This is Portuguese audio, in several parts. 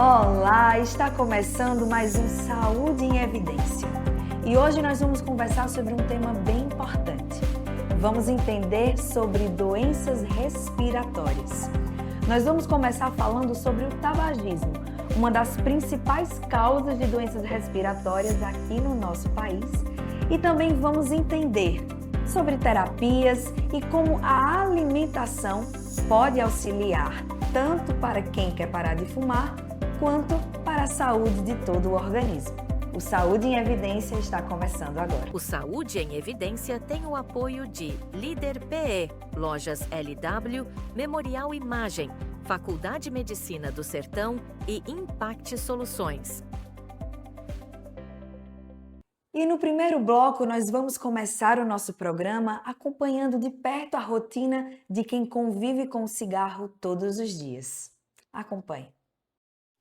Olá, está começando mais um Saúde em Evidência. E hoje nós vamos conversar sobre um tema bem importante. Vamos entender sobre doenças respiratórias. Nós vamos começar falando sobre o tabagismo, uma das principais causas de doenças respiratórias aqui no nosso país. E também vamos entender sobre terapias e como a alimentação pode auxiliar tanto para quem quer parar de fumar, quanto para a saúde de todo o organismo. O Saúde em Evidência está começando agora. O Saúde em Evidência tem o apoio de Líder PE, Lojas LW, Memorial Imagem, Faculdade Medicina do Sertão e Impact Soluções. E no primeiro bloco, nós vamos começar o nosso programa acompanhando de perto a rotina de quem convive com o cigarro todos os dias. Acompanhe.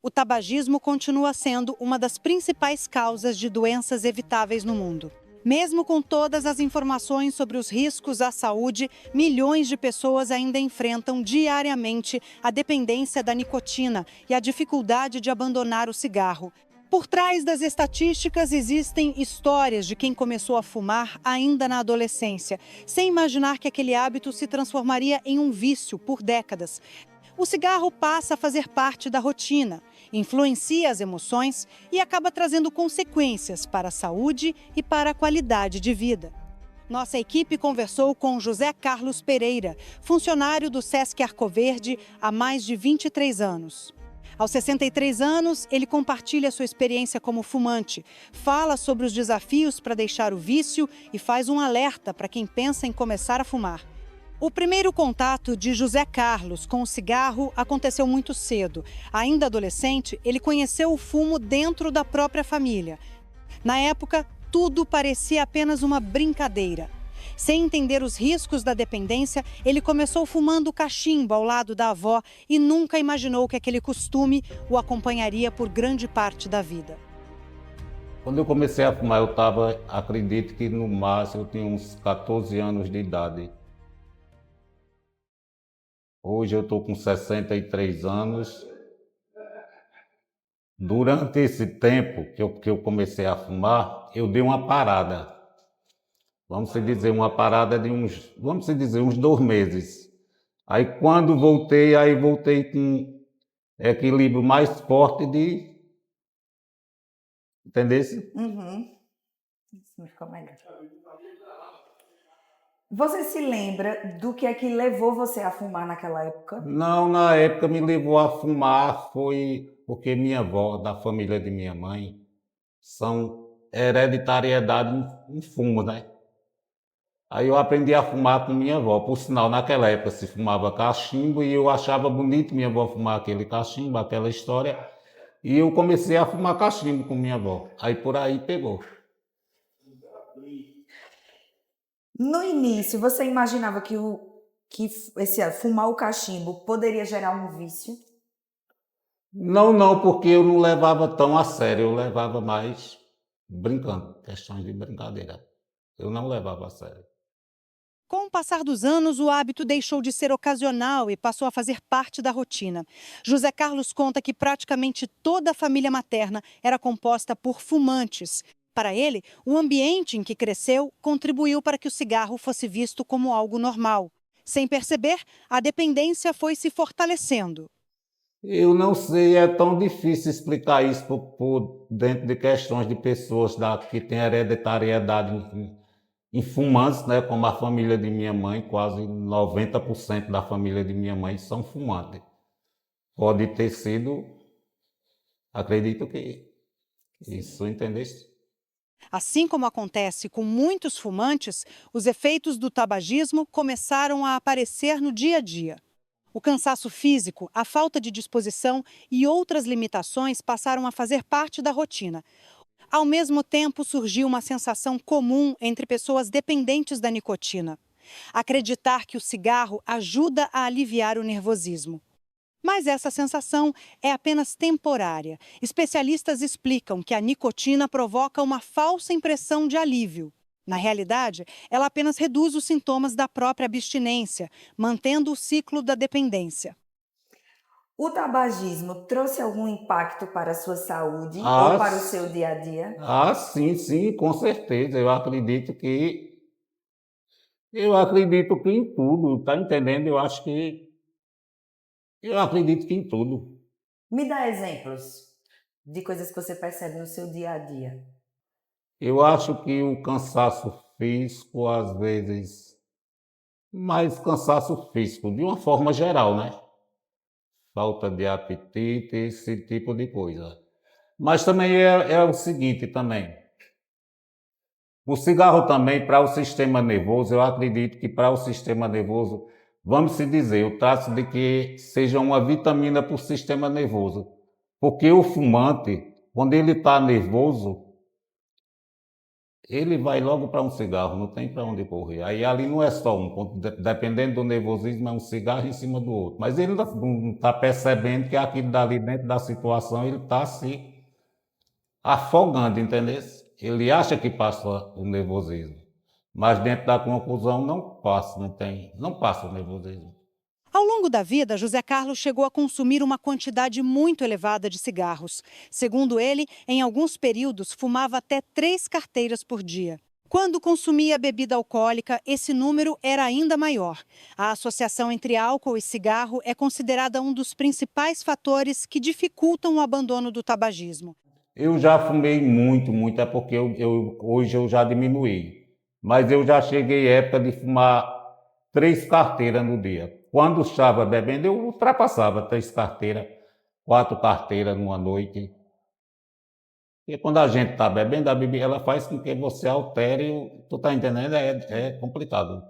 O tabagismo continua sendo uma das principais causas de doenças evitáveis no mundo. Mesmo com todas as informações sobre os riscos à saúde, milhões de pessoas ainda enfrentam diariamente a dependência da nicotina e a dificuldade de abandonar o cigarro. Por trás das estatísticas existem histórias de quem começou a fumar ainda na adolescência, sem imaginar que aquele hábito se transformaria em um vício por décadas. O cigarro passa a fazer parte da rotina, influencia as emoções e acaba trazendo consequências para a saúde e para a qualidade de vida. Nossa equipe conversou com José Carlos Pereira, funcionário do Sesc Arco Verde há mais de 23 anos. Aos 63 anos, ele compartilha sua experiência como fumante, fala sobre os desafios para deixar o vício e faz um alerta para quem pensa em começar a fumar. O primeiro contato de José Carlos com o cigarro aconteceu muito cedo. Ainda adolescente, ele conheceu o fumo dentro da própria família. Na época, tudo parecia apenas uma brincadeira. Sem entender os riscos da dependência, ele começou fumando cachimbo ao lado da avó e nunca imaginou que aquele costume o acompanharia por grande parte da vida. Quando eu comecei a fumar, acredito que no máximo eu tinha uns 14 anos de idade. Hoje eu estou com 63 anos. Durante esse tempo que eu comecei a fumar, eu dei uma parada. Vamos dizer, uma parada de uns 2 meses. Aí quando voltei, voltei com equilíbrio mais forte de... Entendesse? Isso me ficou melhor. Você se lembra do que é que levou você a fumar naquela época? Não, na época me levou a fumar foi porque minha avó, da família de minha mãe, são hereditariedade em fumo, né? Aí eu aprendi a fumar com minha avó. Por sinal, naquela época se fumava cachimbo e eu achava bonito minha avó fumar aquele cachimbo, aquela história. E eu comecei a fumar cachimbo com minha avó. Aí por aí pegou. No início, você imaginava que fumar o cachimbo poderia gerar um vício? Não, porque eu não levava tão a sério. Eu levava mais brincando, questões de brincadeira. Eu não levava a sério. Com o passar dos anos, o hábito deixou de ser ocasional e passou a fazer parte da rotina. José Carlos conta que praticamente toda a família materna era composta por fumantes. Para ele, o ambiente em que cresceu contribuiu para que o cigarro fosse visto como algo normal. Sem perceber, a dependência foi se fortalecendo. Eu não sei, é tão difícil explicar isso por dentro de questões de pessoas que têm hereditariedade em fumantes, né? Como a família de minha mãe, quase 90% da família de minha mãe são fumantes. Pode ter sido, acredito que isso, entendeste? Assim como acontece com muitos fumantes, os efeitos do tabagismo começaram a aparecer no dia a dia. O cansaço físico, a falta de disposição e outras limitações passaram a fazer parte da rotina. Ao mesmo tempo, surgiu uma sensação comum entre pessoas dependentes da nicotina: acreditar que o cigarro ajuda a aliviar o nervosismo. Mas essa sensação é apenas temporária. Especialistas explicam que a nicotina provoca uma falsa impressão de alívio. Na realidade, ela apenas reduz os sintomas da própria abstinência, mantendo o ciclo da dependência. O tabagismo trouxe algum impacto para a sua saúde Ah, ou para o seu dia a dia? sim, sim, com certeza. Eu acredito que em tudo, tá entendendo? Eu acredito que em tudo. Me dá exemplos de coisas que você percebe no seu dia a dia. Eu acho que o cansaço físico, às vezes, mais cansaço físico, de uma forma geral, né? Falta de apetite, esse tipo de coisa. Mas também é o seguinte também. O cigarro também, para o sistema nervoso, eu acredito que para o sistema nervoso, vamos se dizer, eu traço de que seja uma vitamina para o sistema nervoso. Porque o fumante, quando ele está nervoso, ele vai logo para um cigarro, não tem para onde correr. Aí ali não é só um, dependendo do nervosismo, é um cigarro em cima do outro. Mas ele não está percebendo que aquilo dali dentro da situação, ele está se afogando, entendeu? Ele acha que passa o nervosismo, mas dentro da conclusão não passa, não passa o nervosismo. Ao longo da vida, José Carlos chegou a consumir uma quantidade muito elevada de cigarros. Segundo ele, em alguns períodos, fumava até 3 carteiras por dia. Quando consumia bebida alcoólica, esse número era ainda maior. A associação entre álcool e cigarro é considerada um dos principais fatores que dificultam o abandono do tabagismo. Eu já fumei muito, muito, é porque hoje eu já diminuí. Mas eu já cheguei à época de fumar 3 carteiras no dia. Quando estava bebendo, eu ultrapassava 3 carteiras, 4 carteiras numa noite. E quando a gente está bebendo, a bebida ela faz com que você altere, tu tá entendendo? É complicado.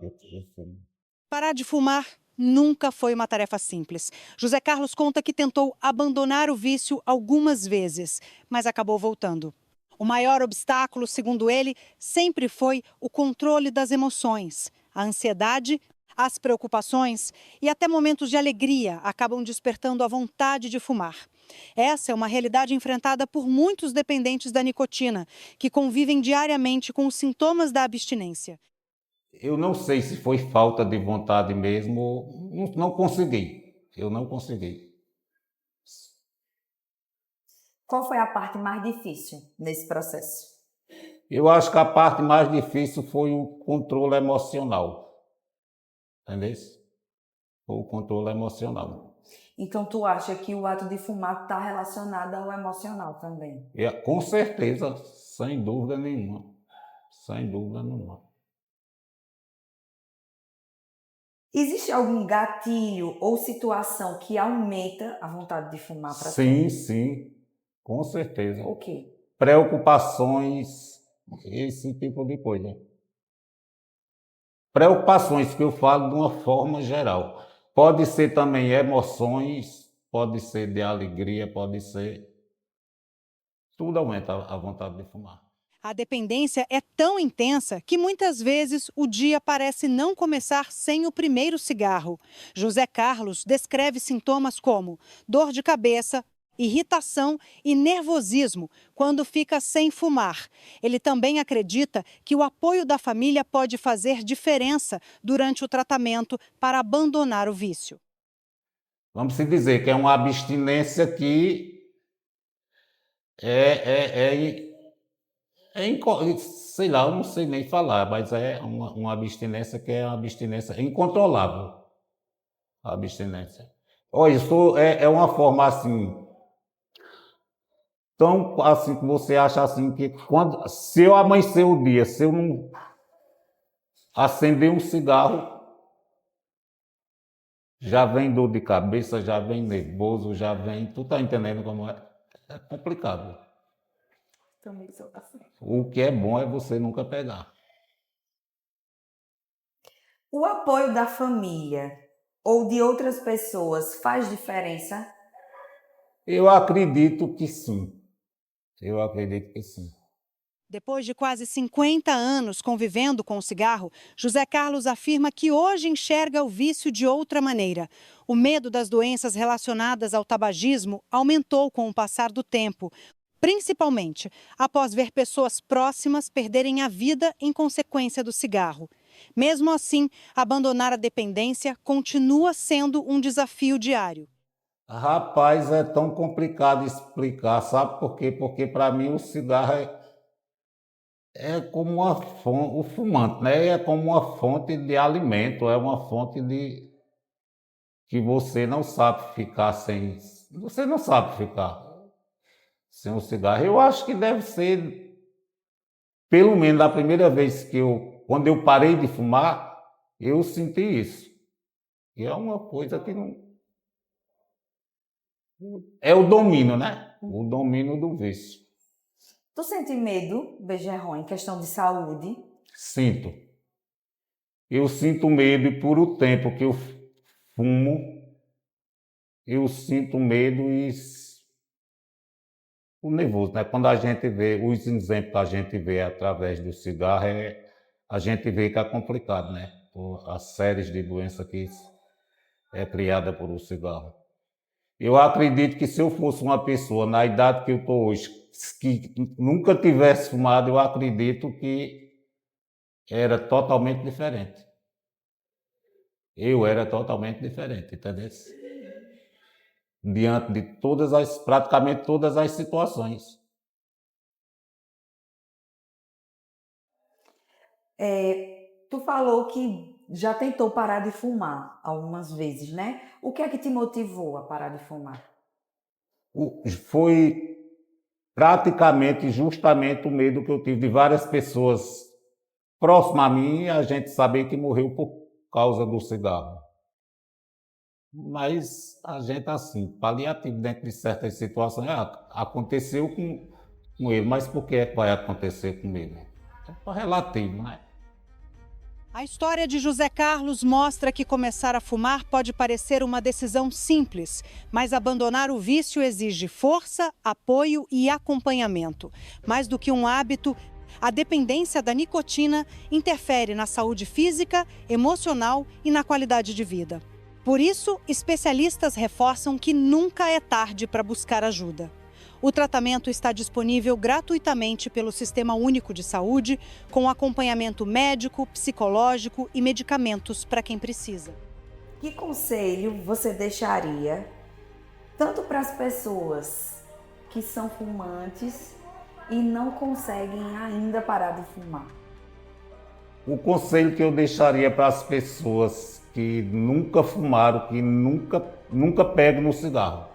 Parar de fumar nunca foi uma tarefa simples. José Carlos conta que tentou abandonar o vício algumas vezes, mas acabou voltando. O maior obstáculo, segundo ele, sempre foi o controle das emoções. A ansiedade, as preocupações e até momentos de alegria acabam despertando a vontade de fumar. Essa é uma realidade enfrentada por muitos dependentes da nicotina, que convivem diariamente com os sintomas da abstinência. Eu não sei se foi falta de vontade mesmo, não consegui. Eu não consegui. Qual foi a parte mais difícil nesse processo? Eu acho que a parte mais difícil foi o controle emocional. Entendeu? Foi o controle emocional. Então, tu acha que o ato de fumar está relacionado ao emocional também? Com certeza, sem dúvida nenhuma. Sem dúvida nenhuma. Existe algum gatilho ou situação que aumenta a vontade de fumar para tu? Sim, sim, com certeza. O quê? Preocupações, esse tipo de coisa. Preocupações que eu falo de uma forma geral. Pode ser também emoções, pode ser de alegria, pode ser. Tudo aumenta a vontade de fumar. A dependência é tão intensa que muitas vezes o dia parece não começar sem o primeiro cigarro. José Carlos descreve sintomas como dor de cabeça, irritação e nervosismo quando fica sem fumar. Ele também acredita que o apoio da família pode fazer diferença durante o tratamento para abandonar o vício. Vamos se dizer que é uma abstinência que sei lá, eu não sei nem falar, mas é uma abstinência que é uma abstinência incontrolável. A abstinência. Olha, isso é uma forma assim, tão assim que você acha assim que se eu amanhecer o dia, se eu não acender um cigarro, já vem dor de cabeça, já vem nervoso, já vem. Tu tá entendendo como é? É complicado. Também sou assim. O que é bom é você nunca pegar. O apoio da família ou de outras pessoas faz diferença? Eu acredito que sim. Eu acredito que sim. Depois de quase 50 anos convivendo com o cigarro, José Carlos afirma que hoje enxerga o vício de outra maneira. O medo das doenças relacionadas ao tabagismo aumentou com o passar do tempo, principalmente após ver pessoas próximas perderem a vida em consequência do cigarro. Mesmo assim, abandonar a dependência continua sendo um desafio diário. Rapaz, é tão complicado explicar, sabe por quê? Porque para mim o cigarro é como uma fonte, o fumante, né? É como uma fonte de alimento, é uma fonte de que você não sabe ficar sem, você não sabe ficar sem o cigarro. Eu acho que deve ser, pelo menos a primeira vez quando eu parei de fumar, eu senti isso. E é uma coisa que não, é o domínio, né? O domínio do vício. Tu sente medo, Bejerron, em questão de saúde? Sinto. Eu sinto medo e por o tempo que eu fumo, eu sinto medo e o nervoso, né? Quando a gente vê, os exemplos que a gente vê através do cigarro, a gente vê que é complicado, né? As séries de doenças que é criada por o cigarro. Eu acredito que se eu fosse uma pessoa na idade que eu estou hoje, que nunca tivesse fumado, eu acredito que era totalmente diferente. Eu era totalmente diferente, entendeu? Diante de praticamente todas as situações. Tu falou que já tentou parar de fumar algumas vezes, né? O que é que te motivou a parar de fumar? Foi praticamente justamente o medo que eu tive de várias pessoas próximas a mim e a gente saber que morreu por causa do cigarro. Mas a gente, assim, paliativo dentro de certas situações, aconteceu com ele, mas por que é que vai acontecer comigo? É relativo, né? A história de José Carlos mostra que começar a fumar pode parecer uma decisão simples, mas abandonar o vício exige força, apoio e acompanhamento. Mais do que um hábito, a dependência da nicotina interfere na saúde física, emocional e na qualidade de vida. Por isso, especialistas reforçam que nunca é tarde para buscar ajuda. O tratamento está disponível gratuitamente pelo Sistema Único de Saúde, com acompanhamento médico, psicológico e medicamentos para quem precisa. Que conselho você deixaria tanto para as pessoas que são fumantes e não conseguem ainda parar de fumar? O conselho que eu deixaria para as pessoas que nunca fumaram, que nunca pegam no cigarro,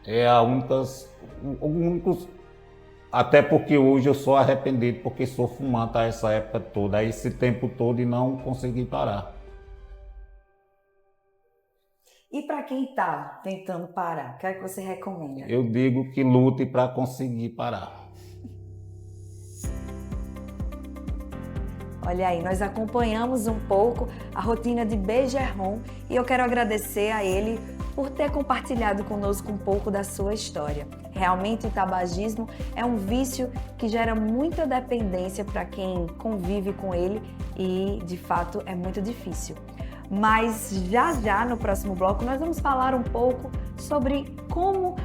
é o único, até porque hoje eu sou arrependido porque sou fumante a essa época toda, esse tempo todo e não consegui parar. E para quem está tentando parar, o que é que você recomenda? Eu digo que lute para conseguir parar. Olha aí, nós acompanhamos um pouco a rotina de Bejerron e eu quero agradecer a ele por ter compartilhado conosco um pouco da sua história. Realmente o tabagismo é um vício que gera muita dependência para quem convive com ele e, de fato, é muito difícil. Mas já no próximo bloco nós vamos falar um pouco sobre como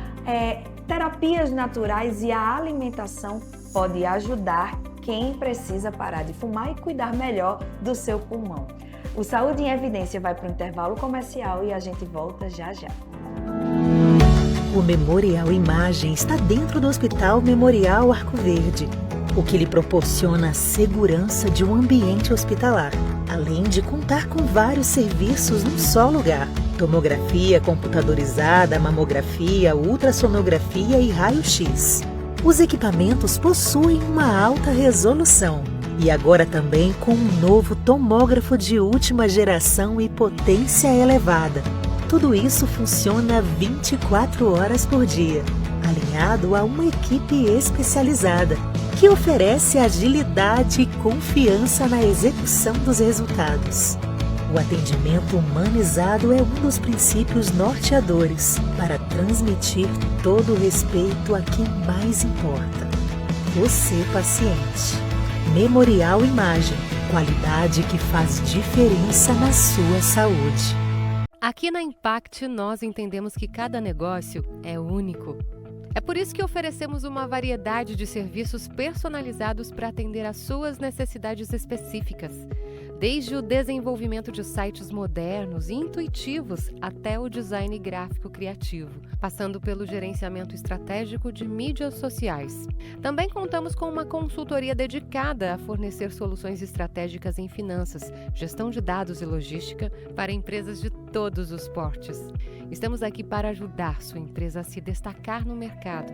terapias naturais e a alimentação podem ajudar quem precisa parar de fumar e cuidar melhor do seu pulmão. O Saúde em Evidência vai para o intervalo comercial e a gente volta já. O Memorial Imagem está dentro do Hospital Memorial Arco Verde, o que lhe proporciona a segurança de um ambiente hospitalar, além de contar com vários serviços num só lugar: tomografia computadorizada, mamografia, ultrassonografia e raio-x. Os equipamentos possuem uma alta resolução e agora também com um novo tomógrafo de última geração e potência elevada. Tudo isso funciona 24 horas por dia, alinhado a uma equipe especializada que oferece agilidade e confiança na execução dos resultados. O atendimento humanizado é um dos princípios norteadores para transmitir todo o respeito a quem mais importa: você, paciente. Memorial Imagem, qualidade que faz diferença na sua saúde. Aqui na Impact nós entendemos que cada negócio é único. É por isso que oferecemos uma variedade de serviços personalizados para atender às suas necessidades específicas. Desde o desenvolvimento de sites modernos e intuitivos até o design gráfico criativo, passando pelo gerenciamento estratégico de mídias sociais. Também contamos com uma consultoria dedicada a fornecer soluções estratégicas em finanças, gestão de dados e logística para empresas de todos os portes. Estamos aqui para ajudar sua empresa a se destacar no mercado.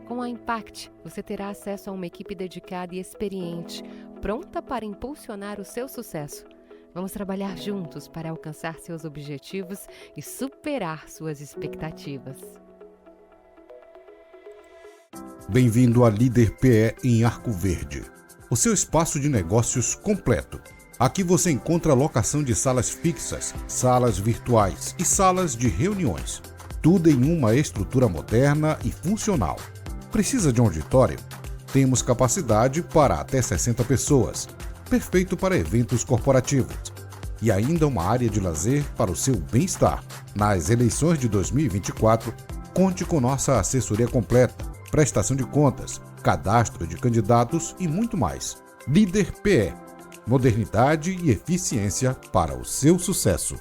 Com a Impact, você terá acesso a uma equipe dedicada e experiente, pronta para impulsionar o seu sucesso. Vamos trabalhar juntos para alcançar seus objetivos e superar suas expectativas. Bem-vindo à Líder PE em Arco Verde, o seu espaço de negócios completo. Aqui você encontra locação de salas fixas, salas virtuais e salas de reuniões. Tudo em uma estrutura moderna e funcional. Precisa de um auditório? Temos capacidade para até 60 pessoas, perfeito para eventos corporativos. E ainda uma área de lazer para o seu bem-estar. Nas eleições de 2024, conte com nossa assessoria completa, prestação de contas, cadastro de candidatos e muito mais. Líder PE. Modernidade e eficiência para o seu sucesso.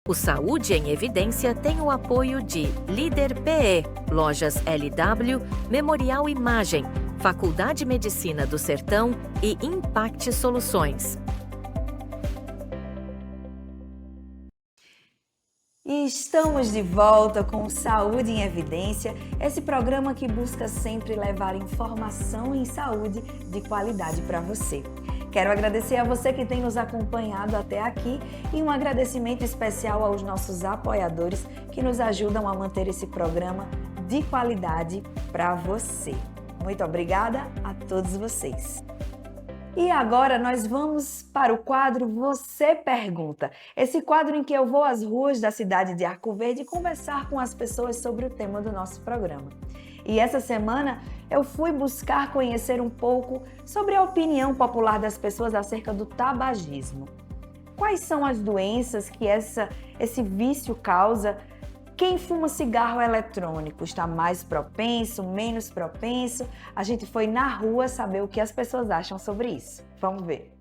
O Saúde em Evidência tem o apoio de Líder PE, Lojas LW, Memorial Imagem, Faculdade Medicina do Sertão e Impact Soluções. E estamos de volta com Saúde em Evidência, esse programa que busca sempre levar informação em saúde de qualidade para você. Quero agradecer a você que tem nos acompanhado até aqui e um agradecimento especial aos nossos apoiadores que nos ajudam a manter esse programa de qualidade para você. Muito obrigada a todos vocês. E agora nós vamos para o quadro Você Pergunta. Esse quadro em que eu vou às ruas da cidade de Arco Verde conversar com as pessoas sobre o tema do nosso programa. E essa semana eu fui buscar conhecer um pouco sobre a opinião popular das pessoas acerca do tabagismo. Quais são as doenças que esse vício causa? Quem fuma cigarro eletrônico está mais propenso, menos propenso? A gente foi na rua saber o que as pessoas acham sobre isso. Vamos ver.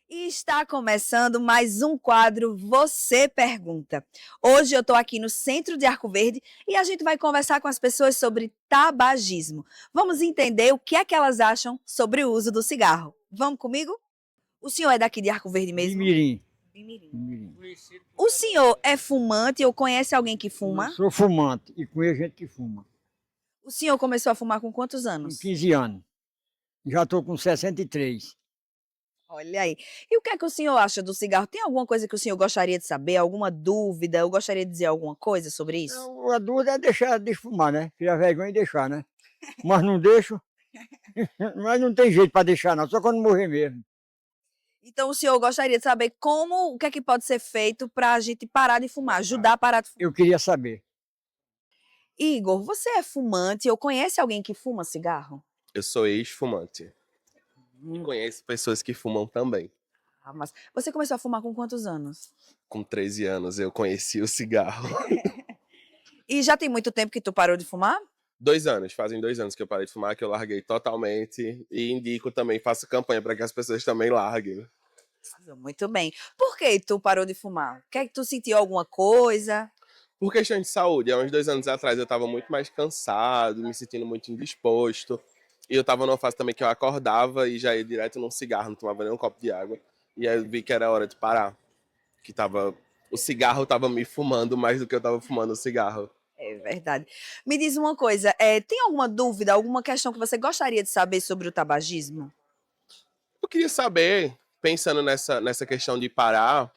E está começando mais um quadro Você Pergunta. Hoje eu estou aqui no centro de Arco Verde e a gente vai conversar com as pessoas sobre tabagismo. Vamos entender o que é que elas acham sobre o uso do cigarro. Vamos comigo? O senhor é daqui de Arco Verde mesmo? Mirim. Mirim. O senhor é fumante ou conhece alguém que fuma? Eu sou fumante e conheço gente que fuma. O senhor começou a fumar com quantos Com anos? 15 anos. Já estou com 63. Olha aí. E o que é que o senhor acha do cigarro? Tem alguma coisa que o senhor gostaria de saber? Alguma dúvida? Eu gostaria de dizer alguma coisa sobre isso? Não, a dúvida é deixar de fumar, né? Tirar vergonha e deixar, né? Mas não deixo. Mas não tem jeito para deixar, não. Só quando morrer mesmo. Então o senhor gostaria de saber o que é que pode ser feito para a gente parar de fumar, ajudar a parar de fumar? Eu queria saber. Igor, você é fumante ou conhece alguém que fuma cigarro? Eu sou ex-fumante. E conheço pessoas que fumam também. Ah, mas você começou a fumar com quantos anos? Com 13 anos eu conheci o cigarro. E já tem muito tempo que tu parou de fumar? 2 anos, fazem 2 anos que eu parei de fumar, que eu larguei totalmente. E indico também, faço campanha para que as pessoas também larguem. Muito bem. Por que tu parou de fumar? Quer que tu sentiu alguma coisa? Por questão de saúde, há uns 2 anos atrás eu estava muito mais cansado, me sentindo muito indisposto. E eu estava numa fase também que eu acordava e já ia direto num cigarro, não tomava nem um copo de água. E aí eu vi que era hora de parar. O cigarro estava me fumando mais do que eu estava fumando o cigarro. É verdade. Me diz uma coisa, tem alguma dúvida, alguma questão que você gostaria de saber sobre o tabagismo? Eu queria saber, pensando nessa questão de parar,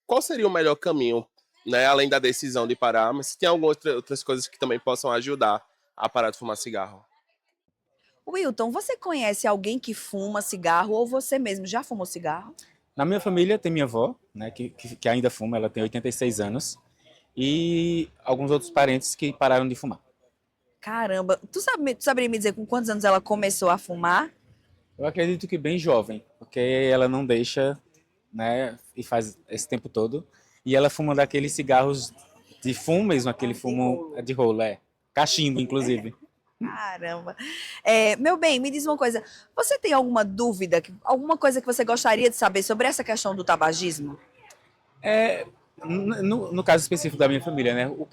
qual seria o melhor caminho, né? Além da decisão de parar, mas se tem algumas outras coisas que também possam ajudar a parar de fumar cigarro. Wilton, você conhece alguém que fuma cigarro ou você mesmo já fumou cigarro? Na minha família tem minha avó, né, que ainda fuma, ela tem 86 anos, e alguns outros parentes que pararam de fumar. Caramba, tu saberia me dizer com quantos anos ela começou a fumar? Eu acredito que bem jovem, porque ela não deixa, né, e faz esse tempo todo, e ela fuma daqueles cigarros de fumo mesmo, aquele fumo de rolo, cachimbo inclusive. Caramba. Meu bem, me diz uma coisa. Você tem alguma dúvida, alguma coisa que você gostaria de saber sobre essa questão do tabagismo? É, no caso específico da minha família, né? O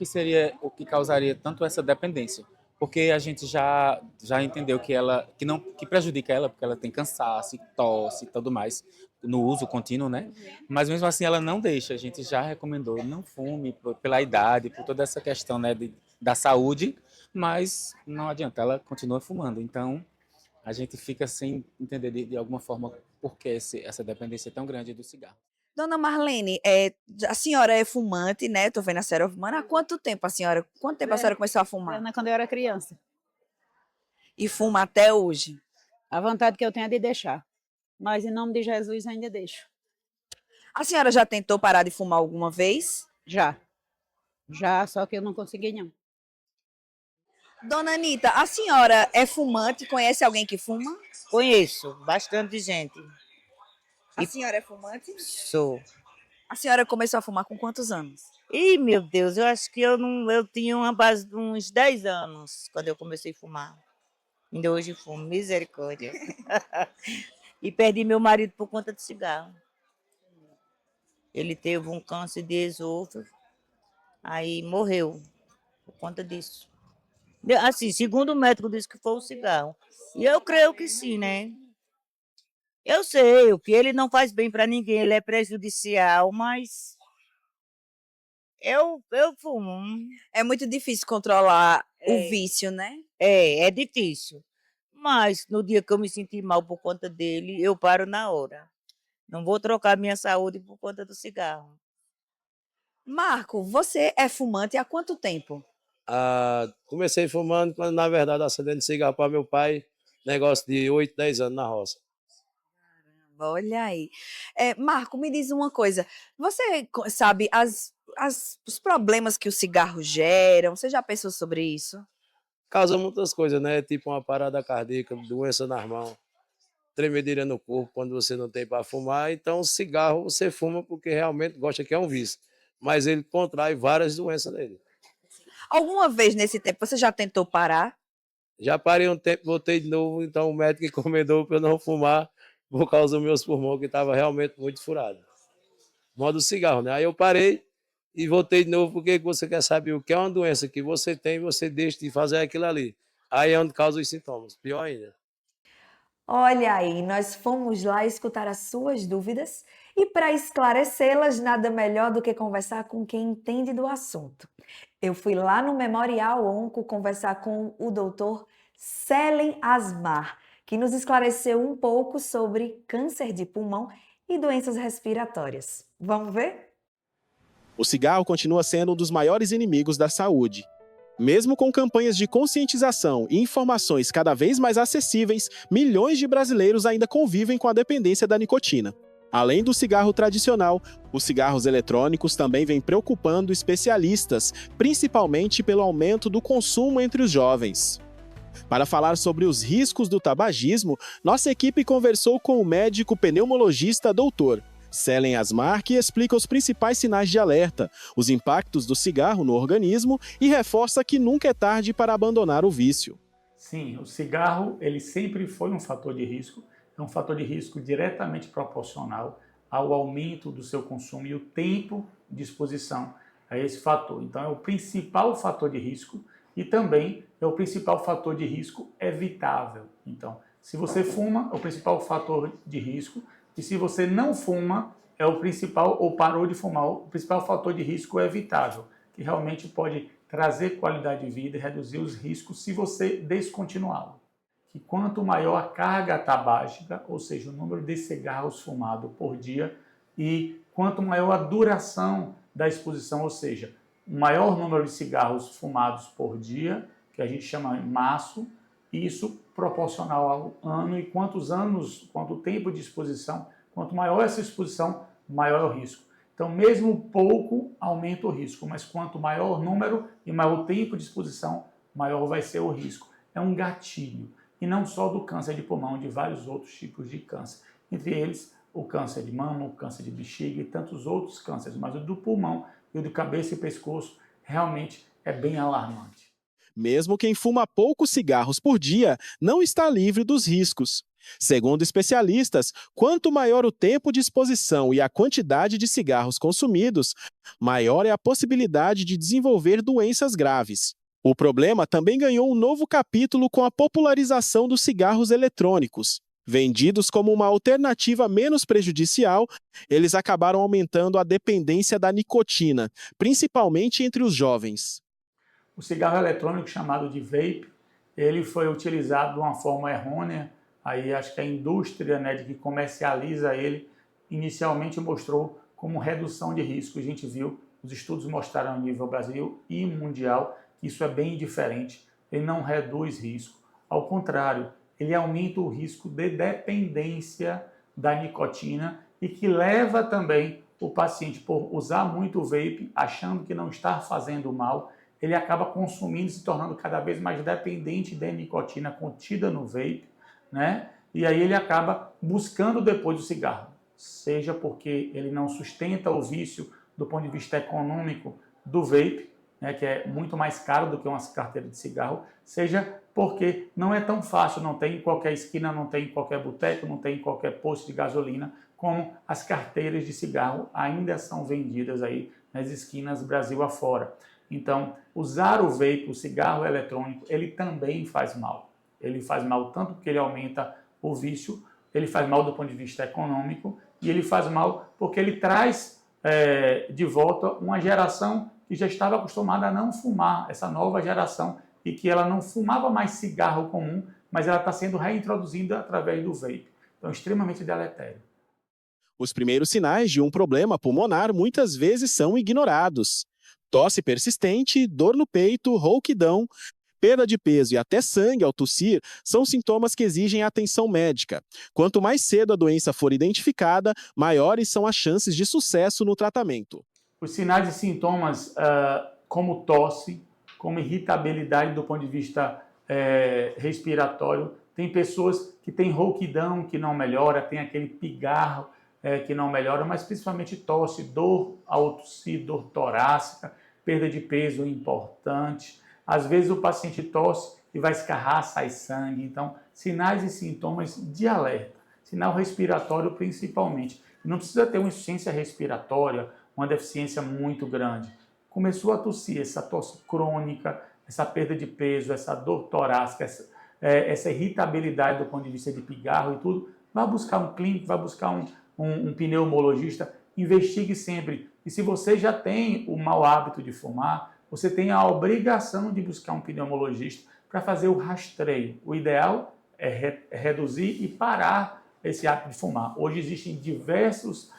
que causaria tanto essa dependência? Porque a gente já entendeu que prejudica ela, porque ela tem cansaço, tosse e tudo mais no uso contínuo, né? Mas mesmo assim ela não deixa. A gente já recomendou, não fume pela idade, por toda essa questão, né, da saúde, mas não adianta, ela continua fumando. Então a gente fica sem entender de alguma forma por que essa dependência tão grande do cigarro. Dona Marlene, a senhora é fumante, né? Tô vendo a senhora fumando. Há quanto tempo a senhora começou a fumar? Quando eu era criança. E fuma até hoje? A vontade que eu tenho é de deixar. Mas em nome de Jesus ainda deixo. A senhora já tentou parar de fumar alguma vez? Já. Já, só que eu não consegui não. Dona Anita, a senhora é fumante? Conhece alguém que fuma? Conheço bastante gente. A senhora é fumante? Sou. A senhora começou a fumar com quantos anos? Ih, meu Deus, eu acho que eu tinha uma base de uns 10 anos quando eu comecei a fumar. Ainda hoje fumo, misericórdia. E perdi meu marido por conta de cigarro. Ele teve um câncer de esôfago, aí morreu por conta disso. Assim, segundo o médico disse que foi o cigarro. E eu creio que sim, né? Eu sei, o que ele não faz bem para ninguém, ele é prejudicial, mas eu fumo. É muito difícil controlar o vício, né? É difícil. Mas no dia que eu me sentir mal por conta dele, eu paro na hora. Não vou trocar minha saúde por conta do cigarro. Marco, você é fumante há quanto tempo? Comecei fumando, quando na verdade acendendo cigarro para meu pai, negócio de 8, 10 anos na roça. Olha aí. Marco, me diz uma coisa. Você sabe os problemas que o cigarro geram? Você já pensou sobre isso? Causa muitas coisas, né? Tipo uma parada cardíaca, doença nas mãos, tremedeira no corpo quando você não tem para fumar. Então, o cigarro você fuma porque realmente gosta, que é um vício. Mas ele contrai várias doenças nele. Alguma vez nesse tempo você já tentou parar? Já parei um tempo, voltei de novo, então o médico encomendou para eu não fumar por causa dos meus pulmões, que estava realmente muito furado. Modo cigarro, né? Aí eu parei e voltei de novo, porque você quer saber o que é uma doença que você tem, você deixa de fazer aquilo ali. Aí é onde causa os sintomas, pior ainda. Olha aí, nós fomos lá escutar as suas dúvidas e para esclarecê-las, nada melhor do que conversar com quem entende do assunto. Eu fui lá no Memorial Onco conversar com o doutor Selen Asmar, que nos esclareceu um pouco sobre câncer de pulmão e doenças respiratórias. Vamos ver? O cigarro continua sendo um dos maiores inimigos da saúde. Mesmo com campanhas de conscientização e informações cada vez mais acessíveis, milhões de brasileiros ainda convivem com a dependência da nicotina. Além do cigarro tradicional, os cigarros eletrônicos também vêm preocupando especialistas, principalmente pelo aumento do consumo entre os jovens. Para falar sobre os riscos do tabagismo, nossa equipe conversou com o médico pneumologista Dr. Selen Asmar, que explica os principais sinais de alerta, os impactos do cigarro no organismo e reforça que nunca é tarde para abandonar o vício. Sim, o cigarro ele sempre foi um fator de risco, é um fator de risco diretamente proporcional ao aumento do seu consumo e o tempo de exposição a esse fator. Então é o principal fator de risco e também é o principal fator de risco evitável. Então, se você fuma, é o principal fator de risco. E se você não fuma, é o principal, ou parou de fumar, o principal fator de risco é evitável, que realmente pode trazer qualidade de vida e reduzir os riscos se você descontinuá-lo. Que quanto maior a carga tabágica, ou seja, o número de cigarros fumados por dia, e quanto maior a duração da exposição, ou seja, o maior número de cigarros fumados por dia, que a gente chama de maço, isso proporcional ao ano, e quanto tempo de exposição, quanto maior essa exposição, maior é o risco. Então, mesmo pouco aumenta o risco, mas quanto maior o número e maior o tempo de exposição, maior vai ser o risco. É um gatilho, e não só do câncer de pulmão, de vários outros tipos de câncer. Entre eles, o câncer de mama, o câncer de bexiga e tantos outros cânceres, mas o do pulmão e o de cabeça e pescoço realmente é bem alarmante. Mesmo quem fuma poucos cigarros por dia não está livre dos riscos. Segundo especialistas, quanto maior o tempo de exposição e a quantidade de cigarros consumidos, maior é a possibilidade de desenvolver doenças graves. O problema também ganhou um novo capítulo com a popularização dos cigarros eletrônicos. Vendidos como uma alternativa menos prejudicial, eles acabaram aumentando a dependência da nicotina, principalmente entre os jovens. O cigarro eletrônico chamado de vape, ele foi utilizado de uma forma errônea. Aí acho que a indústria, né, de que comercializa ele inicialmente mostrou como redução de risco. A gente viu, os estudos mostraram a nível Brasil e mundial que isso é bem diferente. Ele não reduz risco, ao contrário, ele aumenta o risco de dependência da nicotina e que leva também o paciente, por usar muito o vape, achando que não está fazendo mal, ele acaba consumindo, se tornando cada vez mais dependente da nicotina contida no vape, né? E aí ele acaba buscando depois o cigarro, seja porque ele não sustenta o vício do ponto de vista econômico do vape, né, que é muito mais caro do que uma carteira de cigarro, seja porque não é tão fácil, não tem em qualquer esquina, não tem em qualquer boteco, não tem em qualquer posto de gasolina, como as carteiras de cigarro ainda são vendidas aí nas esquinas Brasil afora. Então, usar o vape, o cigarro eletrônico, ele também faz mal. Ele faz mal tanto porque ele aumenta o vício, ele faz mal do ponto de vista econômico e ele faz mal porque ele traz de volta uma geração que já estava acostumada a não fumar, essa nova geração, e que ela não fumava mais cigarro comum, mas ela está sendo reintroduzida através do vape. Então, extremamente deletério. Os primeiros sinais de um problema pulmonar muitas vezes são ignorados. Tosse persistente, dor no peito, rouquidão, perda de peso e até sangue ao tossir são sintomas que exigem atenção médica. Quanto mais cedo a doença for identificada, maiores são as chances de sucesso no tratamento. Os sinais e sintomas como tosse, como irritabilidade do ponto de vista respiratório, tem pessoas que têm rouquidão que não melhora, tem aquele pigarro que não melhora, mas principalmente tosse, dor ao tossir, dor torácica, perda de peso importante. Às vezes o paciente tosse e vai escarrar, sai sangue. Então, sinais e sintomas de alerta. Sinal respiratório principalmente. Não precisa ter uma insuficiência respiratória, uma deficiência muito grande. Começou a tossir, essa tosse crônica, essa perda de peso, essa dor torácica, essa irritabilidade do ponto de vista de pigarro e tudo, vai buscar um clínico, vai buscar um pneumologista, investigue sempre. E se você já tem o mau hábito de fumar, você tem a obrigação de buscar um pneumologista para fazer o rastreio. O ideal é reduzir e parar esse hábito de fumar. Hoje existem diversos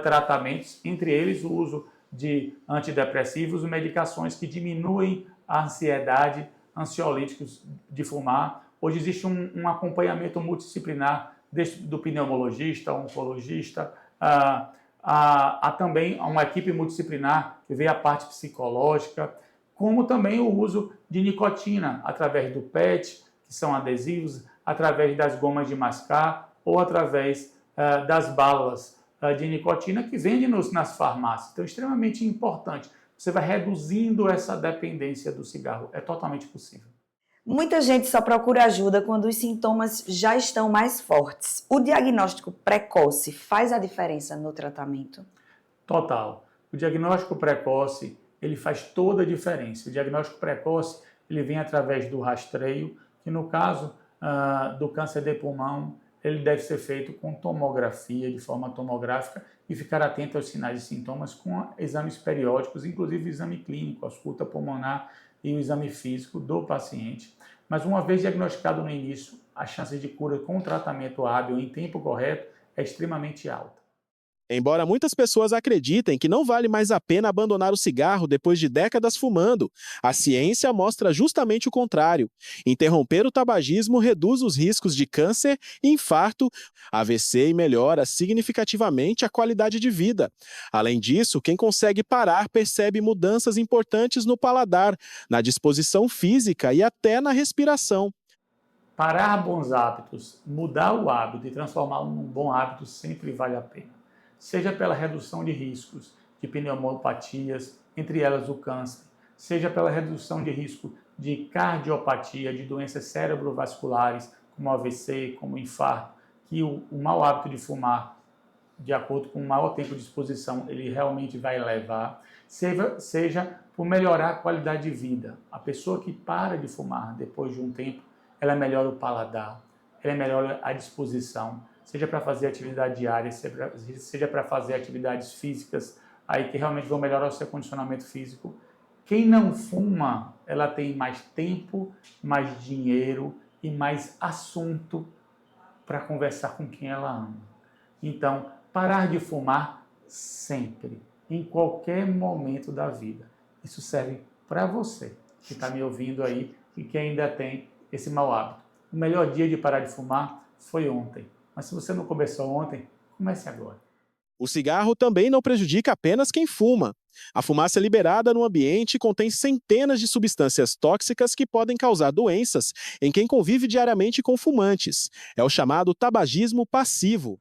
tratamentos, entre eles o uso de antidepressivos, medicações que diminuem a ansiedade, ansiolíticos de fumar. Hoje existe um acompanhamento multidisciplinar do pneumologista, oncologista, há também uma equipe multidisciplinar que vê a parte psicológica, como também o uso de nicotina através do PET, que são adesivos, através das gomas de mascar ou através das balas de nicotina que vendem nas farmácias. Então, é extremamente importante. Você vai reduzindo essa dependência do cigarro. É totalmente possível. Muita gente só procura ajuda quando os sintomas já estão mais fortes. O diagnóstico precoce faz a diferença no tratamento? Total. O diagnóstico precoce, ele faz toda a diferença. O diagnóstico precoce, ele vem através do rastreio, que no caso do câncer de pulmão, ele deve ser feito com tomografia, de forma tomográfica, e ficar atento aos sinais e sintomas com exames periódicos, inclusive o exame clínico, a ausculta pulmonar e o exame físico do paciente. Mas uma vez diagnosticado no início, a chance de cura com tratamento hábil em tempo correto é extremamente alta. Embora muitas pessoas acreditem que não vale mais a pena abandonar o cigarro depois de décadas fumando, a ciência mostra justamente o contrário. Interromper o tabagismo reduz os riscos de câncer, infarto, AVC e melhora significativamente a qualidade de vida. Além disso, quem consegue parar percebe mudanças importantes no paladar, na disposição física e até na respiração. Parar bons hábitos, mudar o hábito e transformá-lo num bom hábito sempre vale a pena. Seja pela redução de riscos de pneumopatias, entre elas o câncer, seja pela redução de risco de cardiopatia, de doenças cerebrovasculares, como AVC, como infarto, que o mau hábito de fumar, de acordo com o maior tempo de exposição, ele realmente vai levar, seja por melhorar a qualidade de vida. A pessoa que para de fumar depois de um tempo, ela melhora o paladar, ela melhora a disposição, seja para fazer atividade diária, seja para fazer atividades físicas, aí que realmente vão melhorar o seu condicionamento físico. Quem não fuma, ela tem mais tempo, mais dinheiro e mais assunto para conversar com quem ela ama. Então, parar de fumar sempre, em qualquer momento da vida. Isso serve para você que está me ouvindo aí e que ainda tem esse mau hábito. O melhor dia de parar de fumar foi ontem. Mas se você não começou ontem, comece agora. O cigarro também não prejudica apenas quem fuma. A fumaça liberada no ambiente contém centenas de substâncias tóxicas que podem causar doenças em quem convive diariamente com fumantes. É o chamado tabagismo passivo.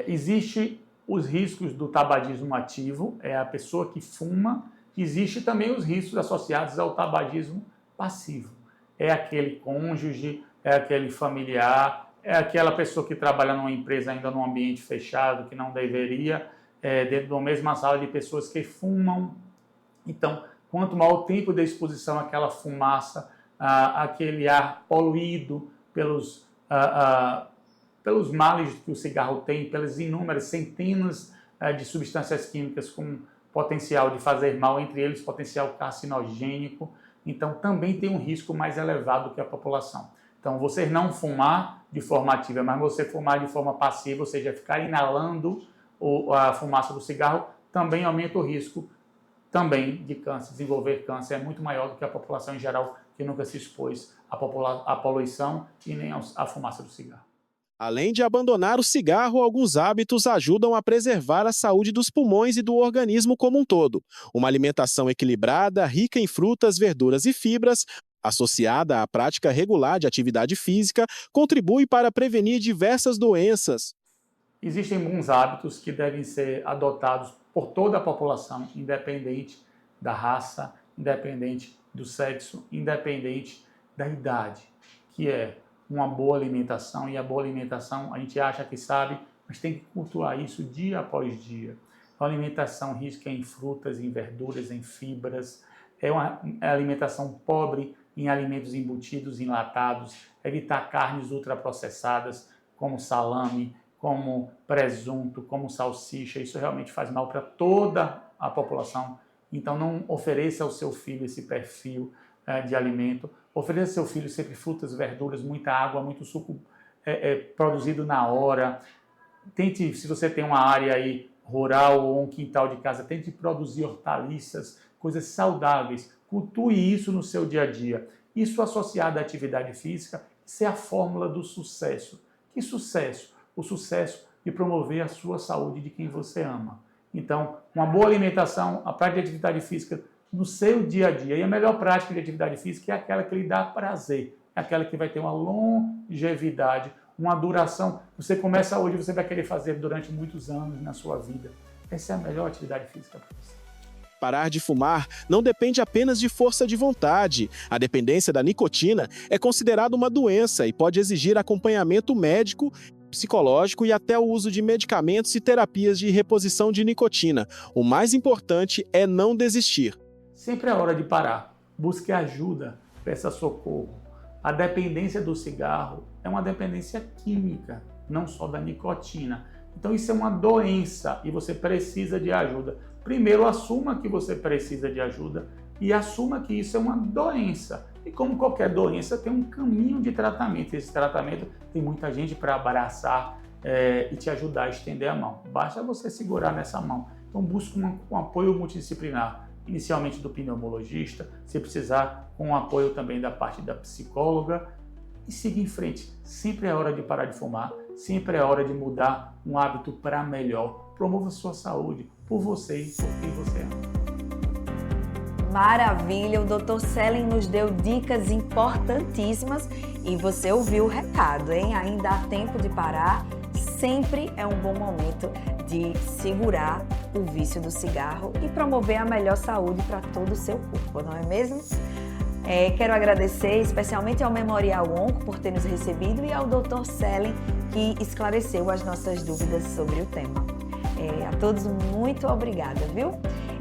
Existe os riscos do tabagismo ativo, é a pessoa que fuma. Existe também os riscos associados ao tabagismo passivo. É aquele cônjuge, é aquele familiar, é aquela pessoa que trabalha numa empresa ainda num ambiente fechado, que não deveria, dentro de uma mesma sala de pessoas que fumam. Então, quanto maior o tempo de exposição àquela fumaça, aquele ar poluído pelos males que o cigarro tem, pelas inúmeras centenas de substâncias químicas com potencial de fazer mal, entre eles potencial carcinogênico, então também tem um risco mais elevado que a população. Então, você não fumar de forma ativa, mas você fumar de forma passiva, ou seja, ficar inalando a fumaça do cigarro, também aumenta o risco também de câncer, desenvolver câncer. É muito maior do que a população em geral que nunca se expôs à poluição e nem à fumaça do cigarro. Além de abandonar o cigarro, alguns hábitos ajudam a preservar a saúde dos pulmões e do organismo como um todo. Uma alimentação equilibrada, rica em frutas, verduras e fibras, associada à prática regular de atividade física, contribui para prevenir diversas doenças. Existem bons hábitos que devem ser adotados por toda a população, independente da raça, independente do sexo, independente da idade, que é uma boa alimentação. E a boa alimentação a gente acha que sabe, mas tem que cultuar isso dia após dia. A alimentação rica em frutas, em verduras, em fibras, é uma alimentação pobre em alimentos embutidos, enlatados, evitar carnes ultraprocessadas, como salame, como presunto, como salsicha. Isso realmente faz mal para toda a população. Então não ofereça ao seu filho esse perfil de alimento. Ofereça ao seu filho sempre frutas, verduras, muita água, muito suco produzido na hora. Tente, se você tem uma área aí rural ou um quintal de casa, tente produzir hortaliças, coisas saudáveis. Cultue isso no seu dia a dia. Isso associado à atividade física, isso é a fórmula do sucesso. Que sucesso? O sucesso de promover a sua saúde de quem você ama. Então, uma boa alimentação, a prática de atividade física no seu dia a dia. E a melhor prática de atividade física é aquela que lhe dá prazer, é aquela que vai ter uma longevidade, uma duração. Você começa hoje, você vai querer fazer durante muitos anos na sua vida. Essa é a melhor atividade física para você. Parar de fumar não depende apenas de força de vontade. A dependência da nicotina é considerada uma doença e pode exigir acompanhamento médico, psicológico e até o uso de medicamentos e terapias de reposição de nicotina. O mais importante é não desistir. Sempre é hora de parar. Busque ajuda, peça socorro. A dependência do cigarro é uma dependência química, não só da nicotina. Então isso é uma doença e você precisa de ajuda. Primeiro, assuma que você precisa de ajuda e assuma que isso é uma doença. E como qualquer doença, tem um caminho de tratamento. Esse tratamento tem muita gente para abraçar e te ajudar a estender a mão. Basta você segurar nessa mão. Então busque um apoio multidisciplinar, inicialmente do pneumologista, se precisar, com o apoio também da parte da psicóloga. E siga em frente. Sempre é hora de parar de fumar, sempre é hora de mudar um hábito para melhor. Promova a sua saúde por você e por quem você ama. Maravilha! O Dr. Selen nos deu dicas importantíssimas e você ouviu o recado, hein? Ainda há tempo de parar. Sempre é um bom momento de segurar o vício do cigarro e promover a melhor saúde para todo o seu corpo, não é mesmo? Quero agradecer especialmente ao Memorial Onco por ter nos recebido e ao Dr. Selen, que esclareceu as nossas dúvidas sobre o tema. A todos, muito obrigada, viu?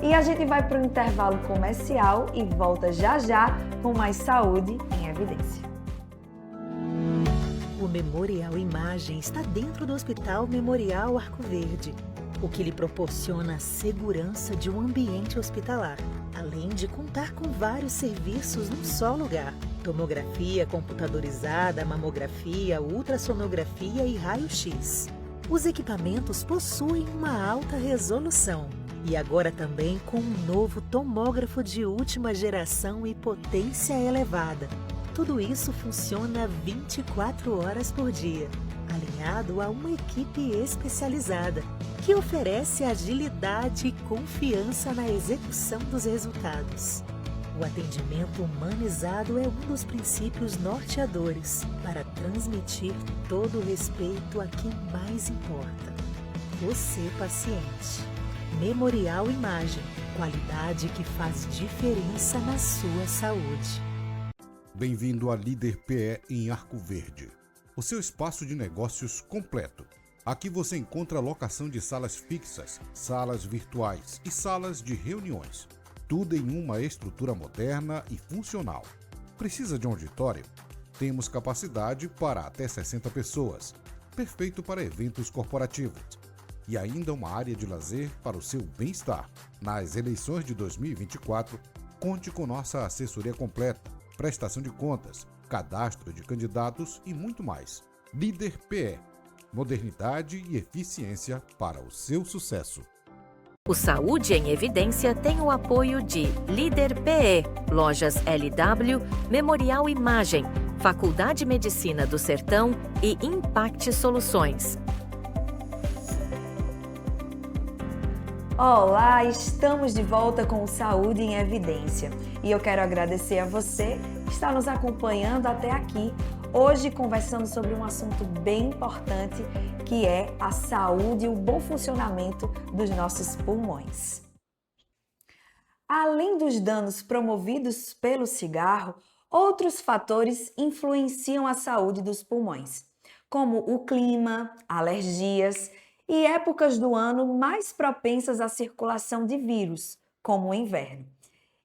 E a gente vai para o intervalo comercial e volta já já com mais Saúde em Evidência. O Memorial Imagem está dentro do Hospital Memorial Arco Verde, o que lhe proporciona a segurança de um ambiente hospitalar, além de contar com vários serviços num só lugar: tomografia computadorizada, mamografia, ultrassonografia e raio-x. Os equipamentos possuem uma alta resolução e agora também com um novo tomógrafo de última geração e potência elevada. Tudo isso funciona 24 horas por dia, alinhado a uma equipe especializada que oferece agilidade e confiança na execução dos resultados. O atendimento humanizado é um dos princípios norteadores para transmitir todo o respeito a quem mais importa: você, paciente. Memorial Imagem, qualidade que faz diferença na sua saúde. Bem-vindo à Líder PE em Arco Verde, o seu espaço de negócios completo. Aqui você encontra locação de salas fixas, salas virtuais e salas de reuniões. Tudo em uma estrutura moderna e funcional. Precisa de um auditório? Temos capacidade para até 60 pessoas, perfeito para eventos corporativos. E ainda uma área de lazer para o seu bem-estar. Nas eleições de 2024, conte com nossa assessoria completa, prestação de contas, cadastro de candidatos e muito mais. Líder PE, modernidade e eficiência para o seu sucesso. O Saúde em Evidência tem o apoio de Líder PE, Lojas LW, Memorial Imagem, Faculdade de Medicina do Sertão e Impact Soluções. Olá, estamos de volta com o Saúde em Evidência e eu quero agradecer a você que está nos acompanhando até aqui, hoje conversando sobre um assunto bem importante, que é a saúde e o bom funcionamento dos nossos pulmões. Além dos danos promovidos pelo cigarro, outros fatores influenciam a saúde dos pulmões, como o clima, alergias e épocas do ano mais propensas à circulação de vírus, como o inverno.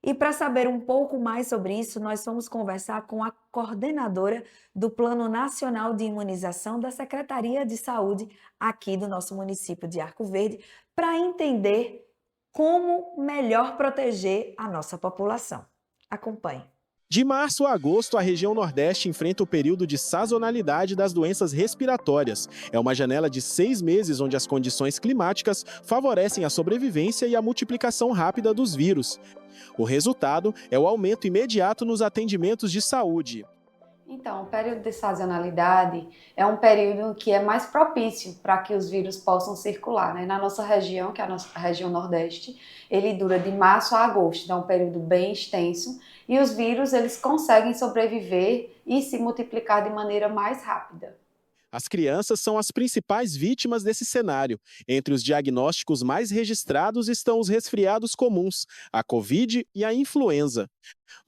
E para saber um pouco mais sobre isso, nós vamos conversar com a coordenadora do Plano Nacional de Imunização da Secretaria de Saúde aqui do nosso município de Arco Verde, para entender como melhor proteger a nossa população. Acompanhe. De março a agosto, a região Nordeste enfrenta o período de sazonalidade das doenças respiratórias. É uma janela de 6 meses onde as condições climáticas favorecem a sobrevivência e a multiplicação rápida dos vírus. O resultado é o aumento imediato nos atendimentos de saúde. Então, o período de sazonalidade é um período que é mais propício para que os vírus possam circular, né? Na nossa região, que é a nossa região Nordeste, ele dura de março a agosto, então é um período bem extenso, e os vírus eles conseguem sobreviver e se multiplicar de maneira mais rápida. As crianças são as principais vítimas desse cenário. Entre os diagnósticos mais registrados estão os resfriados comuns, a Covid e a influenza.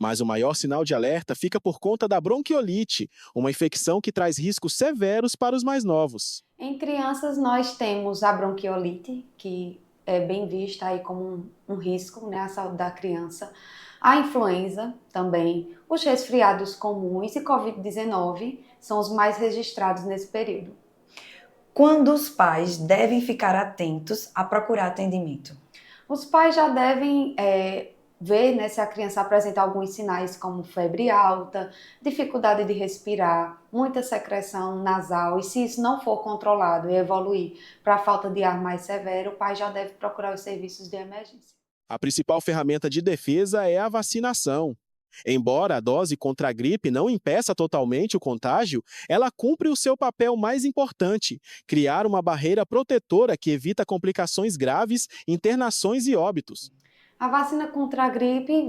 Mas o maior sinal de alerta fica por conta da bronquiolite, uma infecção que traz riscos severos para os mais novos. Em crianças nós temos a bronquiolite, que é bem vista aí como um risco, né, à saúde da criança. A influenza também, os resfriados comuns e Covid-19 são os mais registrados nesse período. Quando os pais devem ficar atentos a procurar atendimento? Os pais já devem ver, né, se a criança apresenta alguns sinais como febre alta, dificuldade de respirar, muita secreção nasal, e se isso não for controlado e evoluir para a falta de ar mais severo, o pai já deve procurar os serviços de emergência. A principal ferramenta de defesa é a vacinação. Embora a dose contra a gripe não impeça totalmente o contágio, ela cumpre o seu papel mais importante: criar uma barreira protetora que evita complicações graves, internações e óbitos. A vacina contra a gripe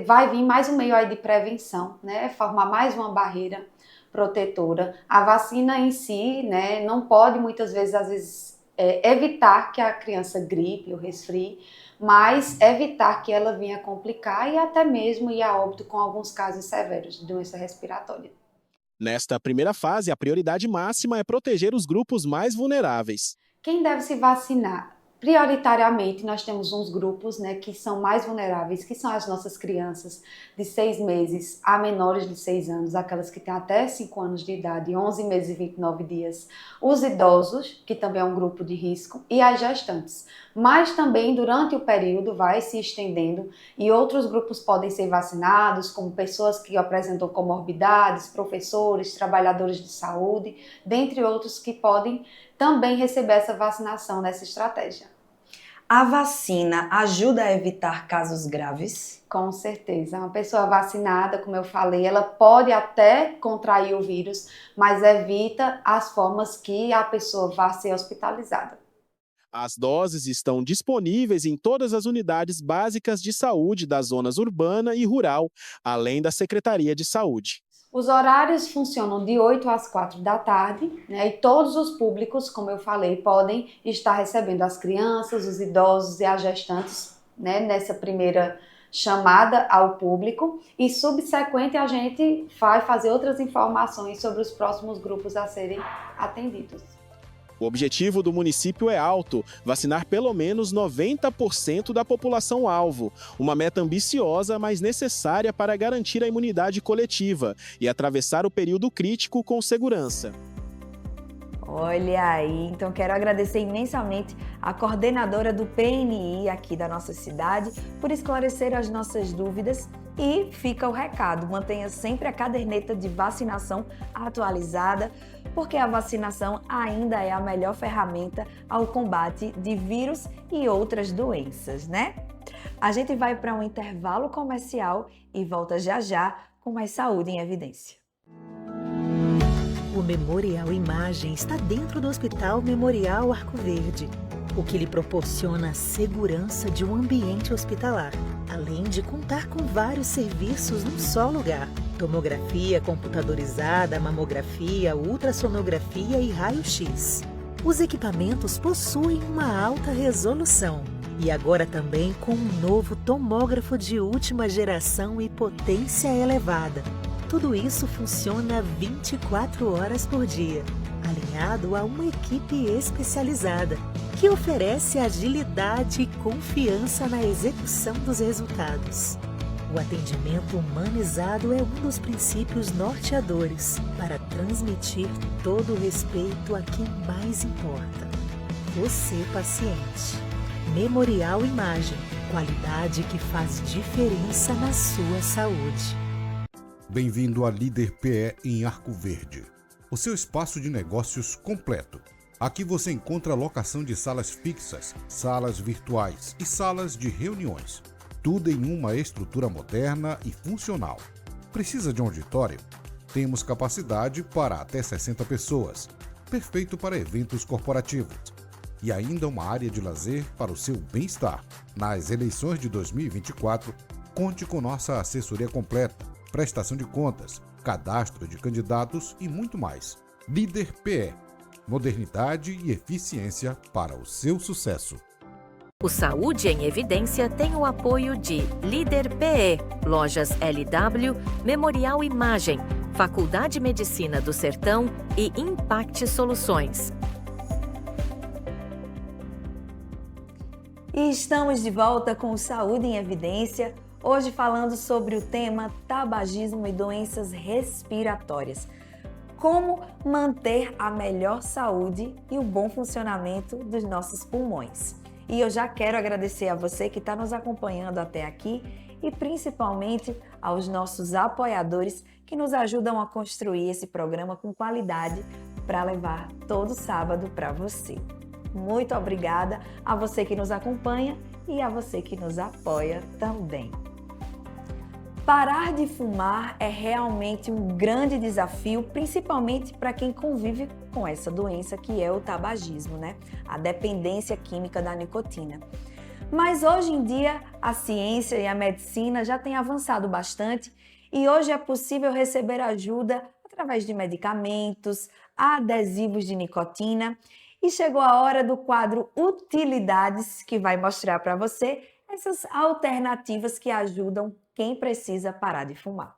vai vir mais um meio aí de prevenção, né? Formar mais uma barreira protetora. A vacina em si, né, não pode muitas vezes, evitar que a criança gripe ou resfrie, mas evitar que ela venha complicar e até mesmo ir a óbito com alguns casos severos de doença respiratória. Nesta primeira fase, a prioridade máxima é proteger os grupos mais vulneráveis. Quem deve se vacinar? Prioritariamente, nós temos uns grupos, né, que são mais vulneráveis, que são as nossas crianças de 6 meses a menores de 6 anos, aquelas que têm até 5 anos de idade, 11 meses e 29 dias, os idosos, que também é um grupo de risco, e as gestantes. Mas também, durante o período, vai se estendendo e outros grupos podem ser vacinados, como pessoas que apresentam comorbidades, professores, trabalhadores de saúde, dentre outros que podem também receber essa vacinação nessa estratégia. A vacina ajuda a evitar casos graves? Com certeza. Uma pessoa vacinada, como eu falei, ela pode até contrair o vírus, mas evita as formas que a pessoa vá ser hospitalizada. As doses estão disponíveis em todas as unidades básicas de saúde das zonas urbana e rural, além da Secretaria de Saúde. Os horários funcionam de 8 às 4 da tarde, né? E todos os públicos, como eu falei, podem estar recebendo as crianças, os idosos e as gestantes, né? Nessa primeira chamada ao público, e subsequente a gente vai fazer outras informações sobre os próximos grupos a serem atendidos. O objetivo do município é alto, vacinar pelo menos 90% da população-alvo. Uma meta ambiciosa, mas necessária para garantir a imunidade coletiva e atravessar o período crítico com segurança. Olha aí, então quero agradecer imensamente a coordenadora do PNI aqui da nossa cidade por esclarecer as nossas dúvidas. E fica o recado, mantenha sempre a caderneta de vacinação atualizada, porque a vacinação ainda é a melhor ferramenta ao combate de vírus e outras doenças, né? A gente vai para um intervalo comercial e volta já já com mais Saúde em Evidência. O Memorial Imagem está dentro do Hospital Memorial Arco Verde, o que lhe proporciona a segurança de um ambiente hospitalar, além de contar com vários serviços num só lugar: tomografia computadorizada, mamografia, ultrassonografia e raio-x. Os equipamentos possuem uma alta resolução e agora também com um novo tomógrafo de última geração e potência elevada. Tudo isso funciona 24 horas por dia, alinhado a uma equipe especializada, que oferece agilidade e confiança na execução dos resultados. O atendimento humanizado é um dos princípios norteadores para transmitir todo o respeito a quem mais importa: você, paciente. Memorial Imagem, qualidade que faz diferença na sua saúde. Bem-vindo à Líder PE em Arco Verde, o seu espaço de negócios completo. Aqui você encontra locação de salas fixas, salas virtuais e salas de reuniões. Tudo em uma estrutura moderna e funcional. Precisa de um auditório? Temos capacidade para até 60 pessoas, perfeito para eventos corporativos. E ainda uma área de lazer para o seu bem-estar. Nas eleições de 2024, conte com nossa assessoria completa, prestação de contas, cadastro de candidatos e muito mais. Líder PE. Modernidade e eficiência para o seu sucesso. O Saúde em Evidência tem o apoio de Líder PE, Lojas LW, Memorial Imagem, Faculdade de Medicina do Sertão e Impact Soluções. E estamos de volta com o Saúde em Evidência, hoje falando sobre o tema tabagismo e doenças respiratórias. Como manter a melhor saúde e o bom funcionamento dos nossos pulmões. E eu já quero agradecer a você que está nos acompanhando até aqui e principalmente aos nossos apoiadores que nos ajudam a construir esse programa com qualidade para levar todo sábado para você. Muito obrigada a você que nos acompanha e a você que nos apoia também. Parar de fumar é realmente um grande desafio, principalmente para quem convive com essa doença que é o tabagismo, né? A dependência química da nicotina. Mas hoje em dia a ciência e a medicina já têm avançado bastante e hoje é possível receber ajuda através de medicamentos, adesivos de nicotina E chegou a hora do quadro Utilidades, que vai mostrar para você essas alternativas que ajudam quem precisa parar de fumar.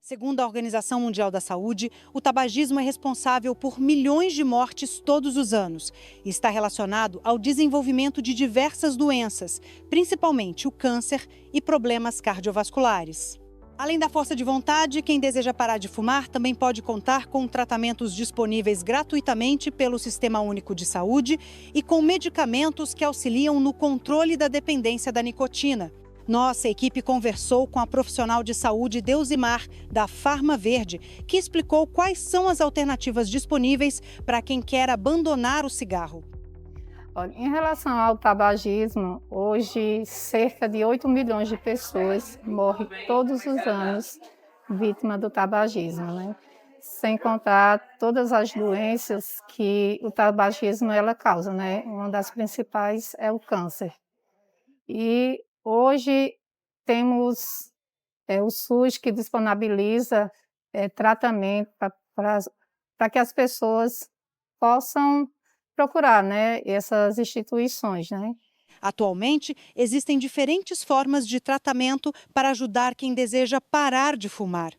Segundo a Organização Mundial da Saúde, o tabagismo é responsável por milhões de mortes todos os anos e está relacionado ao desenvolvimento de diversas doenças, principalmente o câncer e problemas cardiovasculares. Além da força de vontade, quem deseja parar de fumar também pode contar com tratamentos disponíveis gratuitamente pelo Sistema Único de Saúde e com medicamentos que auxiliam no controle da dependência da nicotina. Nossa equipe conversou com a profissional de saúde Deusimar, da Farma Verde, que explicou quais são as alternativas disponíveis para quem quer abandonar o cigarro. Olha, em relação ao tabagismo, hoje cerca de 8 milhões de pessoas morrem todos os anos vítima do tabagismo, né? Sem contar todas as doenças que o tabagismo ela causa, né? Uma das principais é o câncer. E hoje temos o SUS que disponibiliza tratamento para que as pessoas possam procurar, né, essas instituições, né? Atualmente, existem diferentes formas de tratamento para ajudar quem deseja parar de fumar.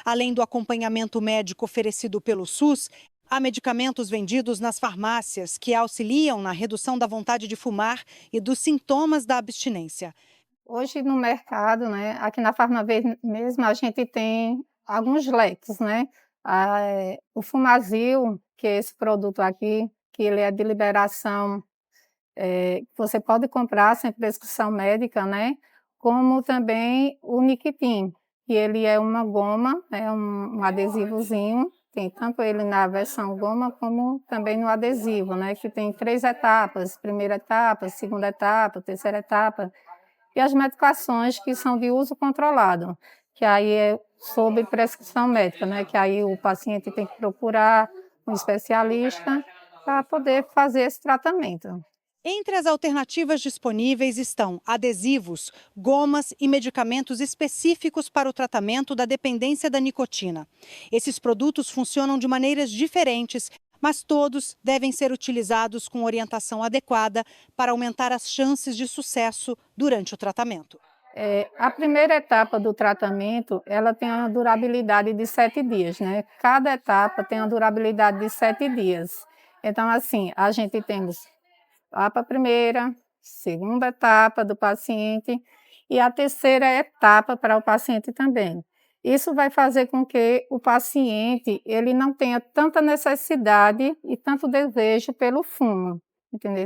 Além do acompanhamento médico oferecido pelo SUS, há medicamentos vendidos nas farmácias que auxiliam na redução da vontade de fumar e dos sintomas da abstinência. Hoje no mercado, né, aqui na Farma Verde mesmo, a gente tem alguns leques, né? O Fumazil, que é esse produto aqui, que ele é de liberação, você pode comprar sem prescrição médica, né? Como também o Niquitin, que ele é uma goma, é um adesivozinho, tem tanto ele na versão goma como também no adesivo, né? Que tem 3 etapas, primeira etapa, segunda etapa, terceira etapa. E as medicações que são de uso controlado, que aí é sob prescrição médica, né? Que aí o paciente tem que procurar um especialista para poder fazer esse tratamento. Entre as alternativas disponíveis estão adesivos, gomas e medicamentos específicos para o tratamento da dependência da nicotina. Esses produtos funcionam de maneiras diferentes, mas todos devem ser utilizados com orientação adequada para aumentar as chances de sucesso durante o tratamento. A primeira etapa do tratamento, ela tem uma durabilidade de 7 dias, né? Cada etapa tem uma durabilidade de 7 dias. Então, assim, a gente temos a primeira, segunda etapa do paciente e a terceira etapa para o paciente também. Isso vai fazer com que o paciente ele não tenha tanta necessidade e tanto desejo pelo fumo, entendeu?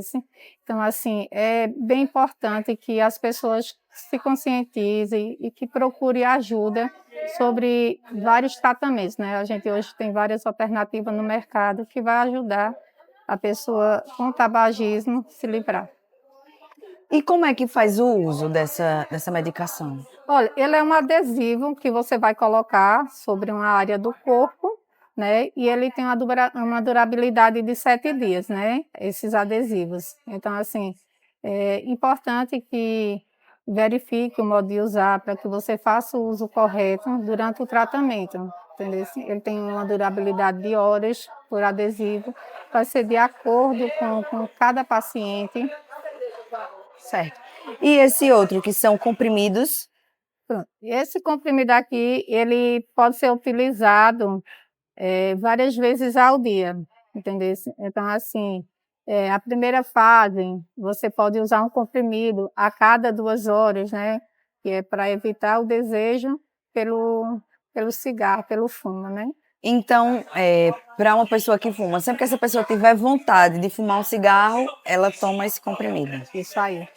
Então, assim, é bem importante que as pessoas se conscientizem e que procurem ajuda sobre vários tratamentos, né? A gente hoje tem várias alternativas no mercado que vai ajudar a pessoa com tabagismo se livrar. E como é que faz o uso dessa medicação? Olha, ele é um adesivo que você vai colocar sobre uma área do corpo, né? E ele tem uma durabilidade de 7 dias, né? Esses adesivos. Então, assim, é importante que verifique o modo de usar para que você faça o uso correto durante o tratamento. Entendeu? Ele tem uma durabilidade de horas por adesivo, vai ser de acordo com cada paciente. Certo. E esse outro, que são comprimidos? Pronto. Esse comprimido aqui, ele pode ser utilizado várias vezes ao dia, entendeu? Então, assim, a primeira fase, você pode usar um comprimido a cada 2 horas, né? Que é para evitar o desejo pelo cigarro, pelo fumo, né? Então, para uma pessoa que fuma, sempre que essa pessoa tiver vontade de fumar um cigarro, ela toma esse comprimido. Isso aí.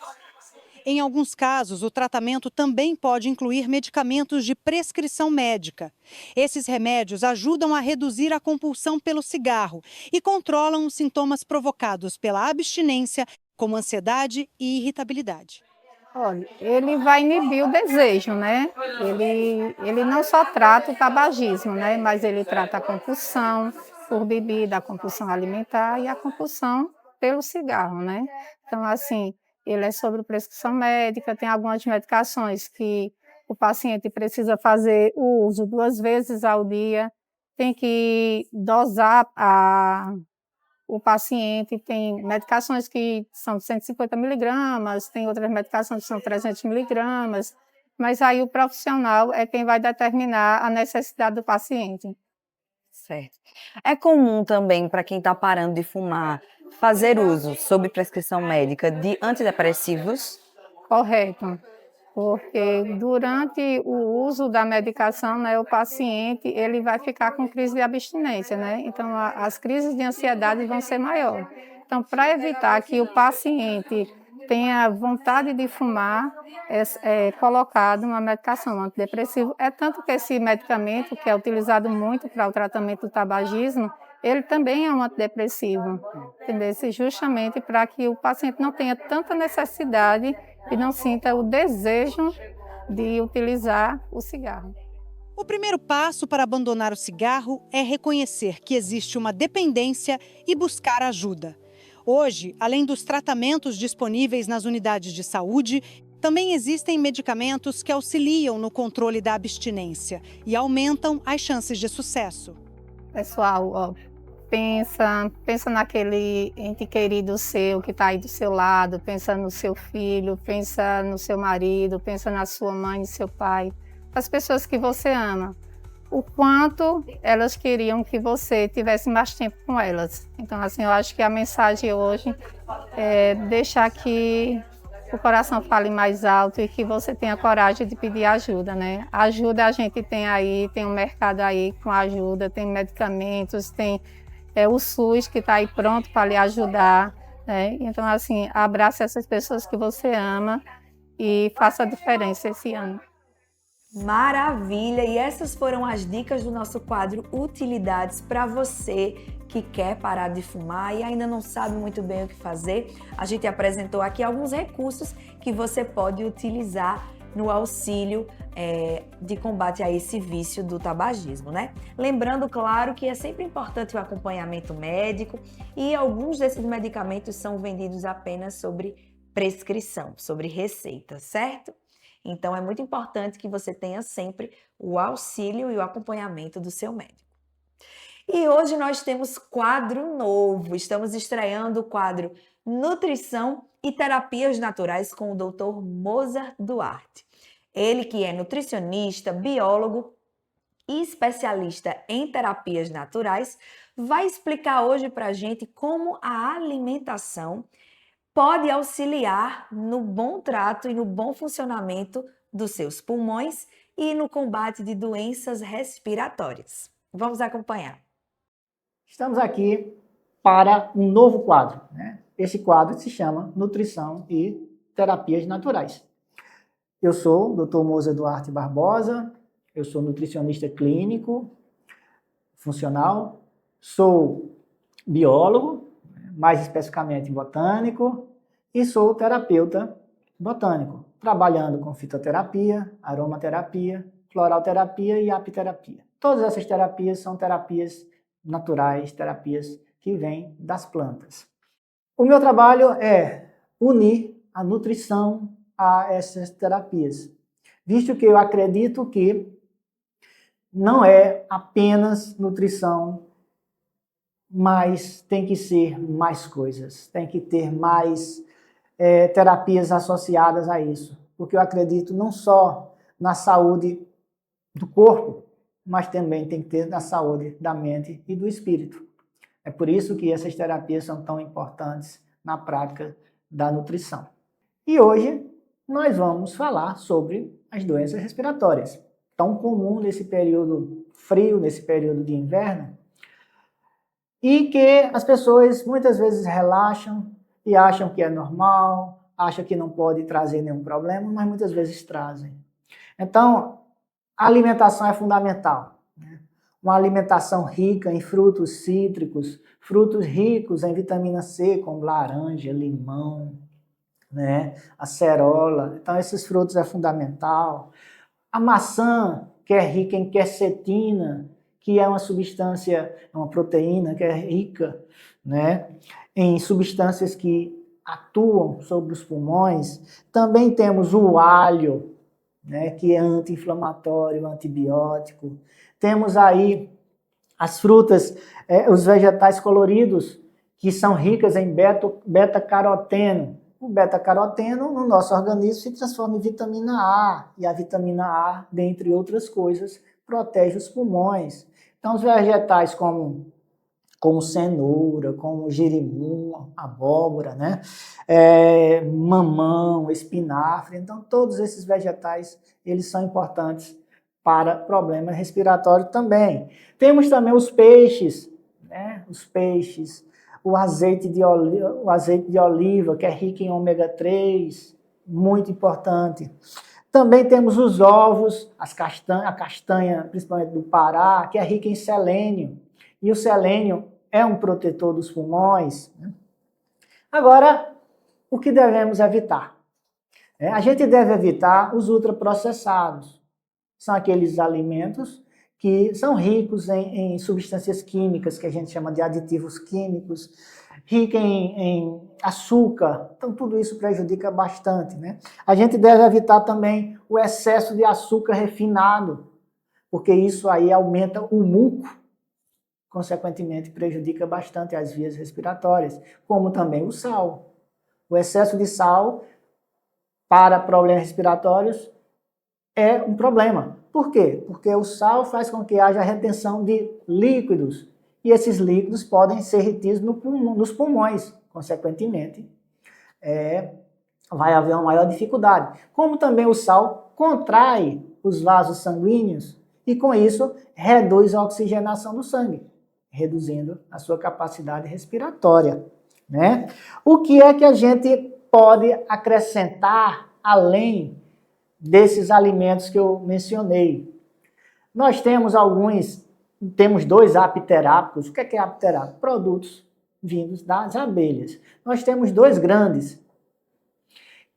Em alguns casos, o tratamento também pode incluir medicamentos de prescrição médica. Esses remédios ajudam a reduzir a compulsão pelo cigarro e controlam os sintomas provocados pela abstinência, como ansiedade e irritabilidade. Olha, ele vai inibir o desejo, né? Ele não só trata o tabagismo, né? Mas ele trata a compulsão por bebida, a compulsão alimentar e a compulsão pelo cigarro, né? Então, assim, ele é sobre prescrição médica, tem algumas medicações que o paciente precisa fazer o uso 2 vezes ao dia, tem que dosar o paciente, tem medicações que são 150 miligramas, tem outras medicações que são 300 miligramas, mas aí o profissional é quem vai determinar a necessidade do paciente. Certo. É comum também, para quem está parando de fumar, fazer uso, sob prescrição médica, de antidepressivos? Correto. Porque durante o uso da medicação, né, o paciente ele vai ficar com crise de abstinência, né? Então, as crises de ansiedade vão ser maiores. Então, para evitar que o paciente tenha vontade de fumar, é colocado uma medicação antidepressiva. É tanto que esse medicamento, que é utilizado muito para o tratamento do tabagismo, ele também é um antidepressivo, entendeu? Justamente para que o paciente não tenha tanta necessidade e não sinta o desejo de utilizar o cigarro. O primeiro passo para abandonar o cigarro é reconhecer que existe uma dependência e buscar ajuda. Hoje, além dos tratamentos disponíveis nas unidades de saúde, também existem medicamentos que auxiliam no controle da abstinência e aumentam as chances de sucesso. Pessoal, pensa naquele ente querido seu que está aí do seu lado, pensa no seu filho, pensa no seu marido, pensa na sua mãe e seu pai, as pessoas que você ama. O quanto elas queriam que você tivesse mais tempo com elas. Então, assim, eu acho que a mensagem hoje é deixar que o coração fale mais alto e que você tenha coragem de pedir ajuda, né? Ajuda a gente tem aí, tem um mercado aí com ajuda, tem medicamentos, tem o SUS que está aí pronto para lhe ajudar, né? Então, assim, abrace essas pessoas que você ama e faça a diferença esse ano. Maravilha! E essas foram as dicas do nosso quadro Utilidades para você que quer parar de fumar e ainda não sabe muito bem o que fazer. A gente apresentou aqui alguns recursos que você pode utilizar no auxílio de combate a esse vício do tabagismo, né? Lembrando, claro, que é sempre importante o acompanhamento médico e alguns desses medicamentos são vendidos apenas sobre prescrição, sobre receita, certo? Então, é muito importante que você tenha sempre o auxílio e o acompanhamento do seu médico. E hoje nós temos quadro novo. Estamos estreando o quadro Nutrição e Terapias Naturais com o Dr. Mozart Duarte. Ele que é nutricionista, biólogo e especialista em terapias naturais, vai explicar hoje para a gente como a alimentação pode auxiliar no bom trato e no bom funcionamento dos seus pulmões e no combate de doenças respiratórias. Vamos acompanhar. Estamos aqui para um novo quadro, né? Esse quadro se chama Nutrição e Terapias Naturais. Eu sou o Dr. Mozart Duarte Barbosa, eu sou nutricionista clínico, funcional, sou biólogo, mais especificamente botânico, e sou terapeuta botânico, trabalhando com fitoterapia, aromaterapia, floralterapia e apiterapia. Todas essas terapias são terapias naturais, terapias que vêm das plantas. O meu trabalho é unir a nutrição a essas terapias, visto que eu acredito que não é apenas nutrição, mas tem que ser mais coisas, tem que ter mais terapias associadas a isso, porque eu acredito não só na saúde do corpo, mas também tem que ter na saúde da mente e do espírito. É por isso que essas terapias são tão importantes na prática da nutrição. E hoje nós vamos falar sobre as doenças respiratórias, tão comum nesse período frio, nesse período de inverno, e que as pessoas muitas vezes relaxam e acham que é normal, acham que não pode trazer nenhum problema, mas muitas vezes trazem. Então, a alimentação é fundamental, né? Uma alimentação rica em frutos cítricos, frutos ricos em vitamina C, como laranja, limão, né? Acerola. Então, esses frutos é fundamental. A maçã, que é rica em quercetina, que é uma substância, uma proteína que é rica, né, em substâncias que atuam sobre os pulmões. Também temos o alho, né, que é anti-inflamatório, antibiótico. Temos aí as frutas, os vegetais coloridos, que são ricas em beta-caroteno. O beta-caroteno no nosso organismo se transforma em vitamina A, e a vitamina A, dentre outras coisas, protege os pulmões. Então, os vegetais como cenoura, como girimum, abóbora, né? Mamão, espinafre. Então, todos esses vegetais, eles são importantes para problemas respiratórios também. Temos também os peixes, né? Os peixes, o azeite de oliva, que é rico em ômega 3, muito importante. Também temos os ovos, a castanha, principalmente do Pará, que é rica em selênio. E o selênio é um protetor dos pulmões. Agora, o que devemos evitar? A gente deve evitar os ultraprocessados. São aqueles alimentos que são ricos em substâncias químicas, que a gente chama de aditivos químicos, rica em açúcar. Então, tudo isso prejudica bastante, né? A gente deve evitar também o excesso de açúcar refinado, porque isso aí aumenta o muco, consequentemente prejudica bastante as vias respiratórias, como também o sal. O excesso de sal para problemas respiratórios é um problema. Por quê? Porque o sal faz com que haja retenção de líquidos, e esses líquidos podem ser retidos nos pulmões. Consequentemente, vai haver uma maior dificuldade. Como também o sal contrai os vasos sanguíneos e, com isso, reduz a oxigenação do sangue, reduzindo a sua capacidade respiratória, né? O que é que a gente pode acrescentar além desses alimentos que eu mencionei? Nós temos dois apiterápicos. O que é apiterápico? Produtos vindos das abelhas. Nós temos dois grandes,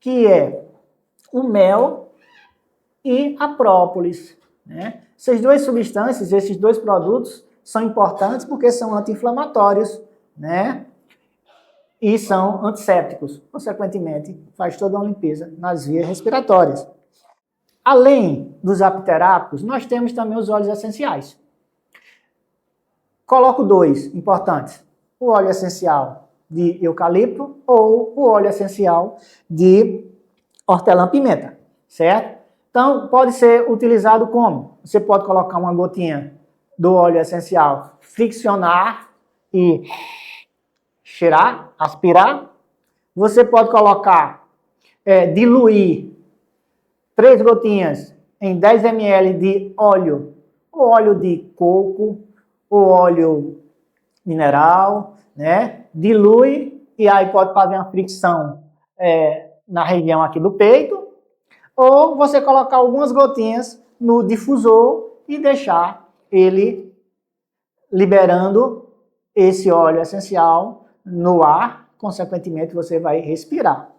que é o mel e a própolis, né? Essas duas substâncias, esses dois produtos, são importantes porque são anti-inflamatórios, né? E são antissépticos. Consequentemente, faz toda uma limpeza nas vias respiratórias. Além dos apiterápicos, nós temos também os óleos essenciais. Coloco dois importantes: o óleo essencial de eucalipto ou o óleo essencial de hortelã-pimenta, certo? Então, pode ser utilizado como? Você pode colocar uma gotinha do óleo essencial, friccionar e cheirar, aspirar. Você pode colocar, diluir 3 gotinhas em 10 ml de óleo, ou óleo de coco, ou óleo mineral, né? Dilui e aí pode fazer uma fricção na região aqui do peito, ou você colocar algumas gotinhas no difusor e deixar ele liberando esse óleo essencial no ar, consequentemente você vai respirar.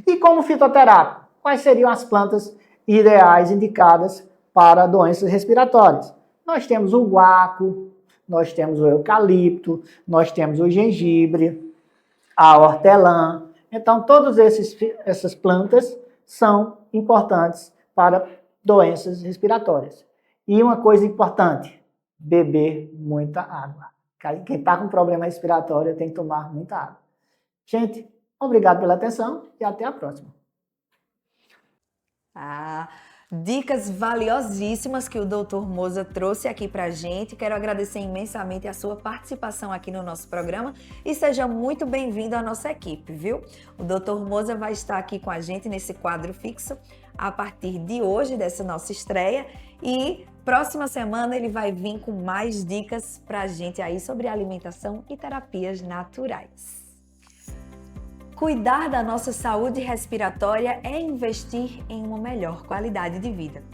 E como fitoterápico, quais seriam as plantas ideais indicadas para doenças respiratórias? Nós temos o guaco, nós temos o eucalipto, nós temos o gengibre, a hortelã. Então, todas essas plantas são importantes para doenças respiratórias. E uma coisa importante, beber muita água. Quem está com problema respiratório tem que tomar muita água. Gente, obrigado pela atenção e até a próxima. Dicas valiosíssimas que o Dr. Moza trouxe aqui pra gente. Quero agradecer imensamente a sua participação aqui no nosso programa e seja muito bem-vindo à nossa equipe, viu? O Dr. Moza vai estar aqui com a gente nesse quadro fixo a partir de hoje, dessa nossa estreia, e próxima semana ele vai vir com mais dicas pra gente aí sobre alimentação e terapias naturais. Cuidar da nossa saúde respiratória é investir em uma melhor qualidade de vida.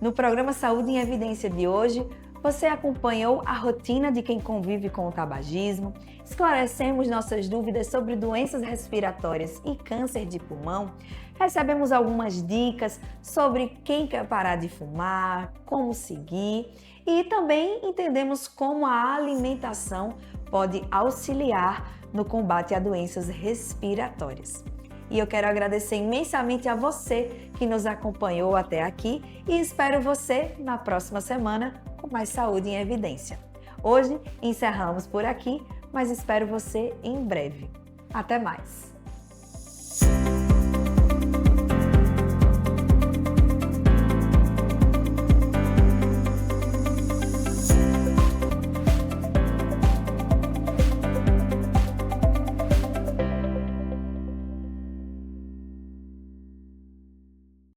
No programa Saúde em Evidência de hoje, você acompanhou a rotina de quem convive com o tabagismo, esclarecemos nossas dúvidas sobre doenças respiratórias e câncer de pulmão, recebemos algumas dicas sobre quem quer parar de fumar, como seguir e também entendemos como a alimentação pode auxiliar no combate a doenças respiratórias. E eu quero agradecer imensamente a você que nos acompanhou até aqui e espero você na próxima semana com mais Saúde em Evidência. Hoje encerramos por aqui, mas espero você em breve. Até mais!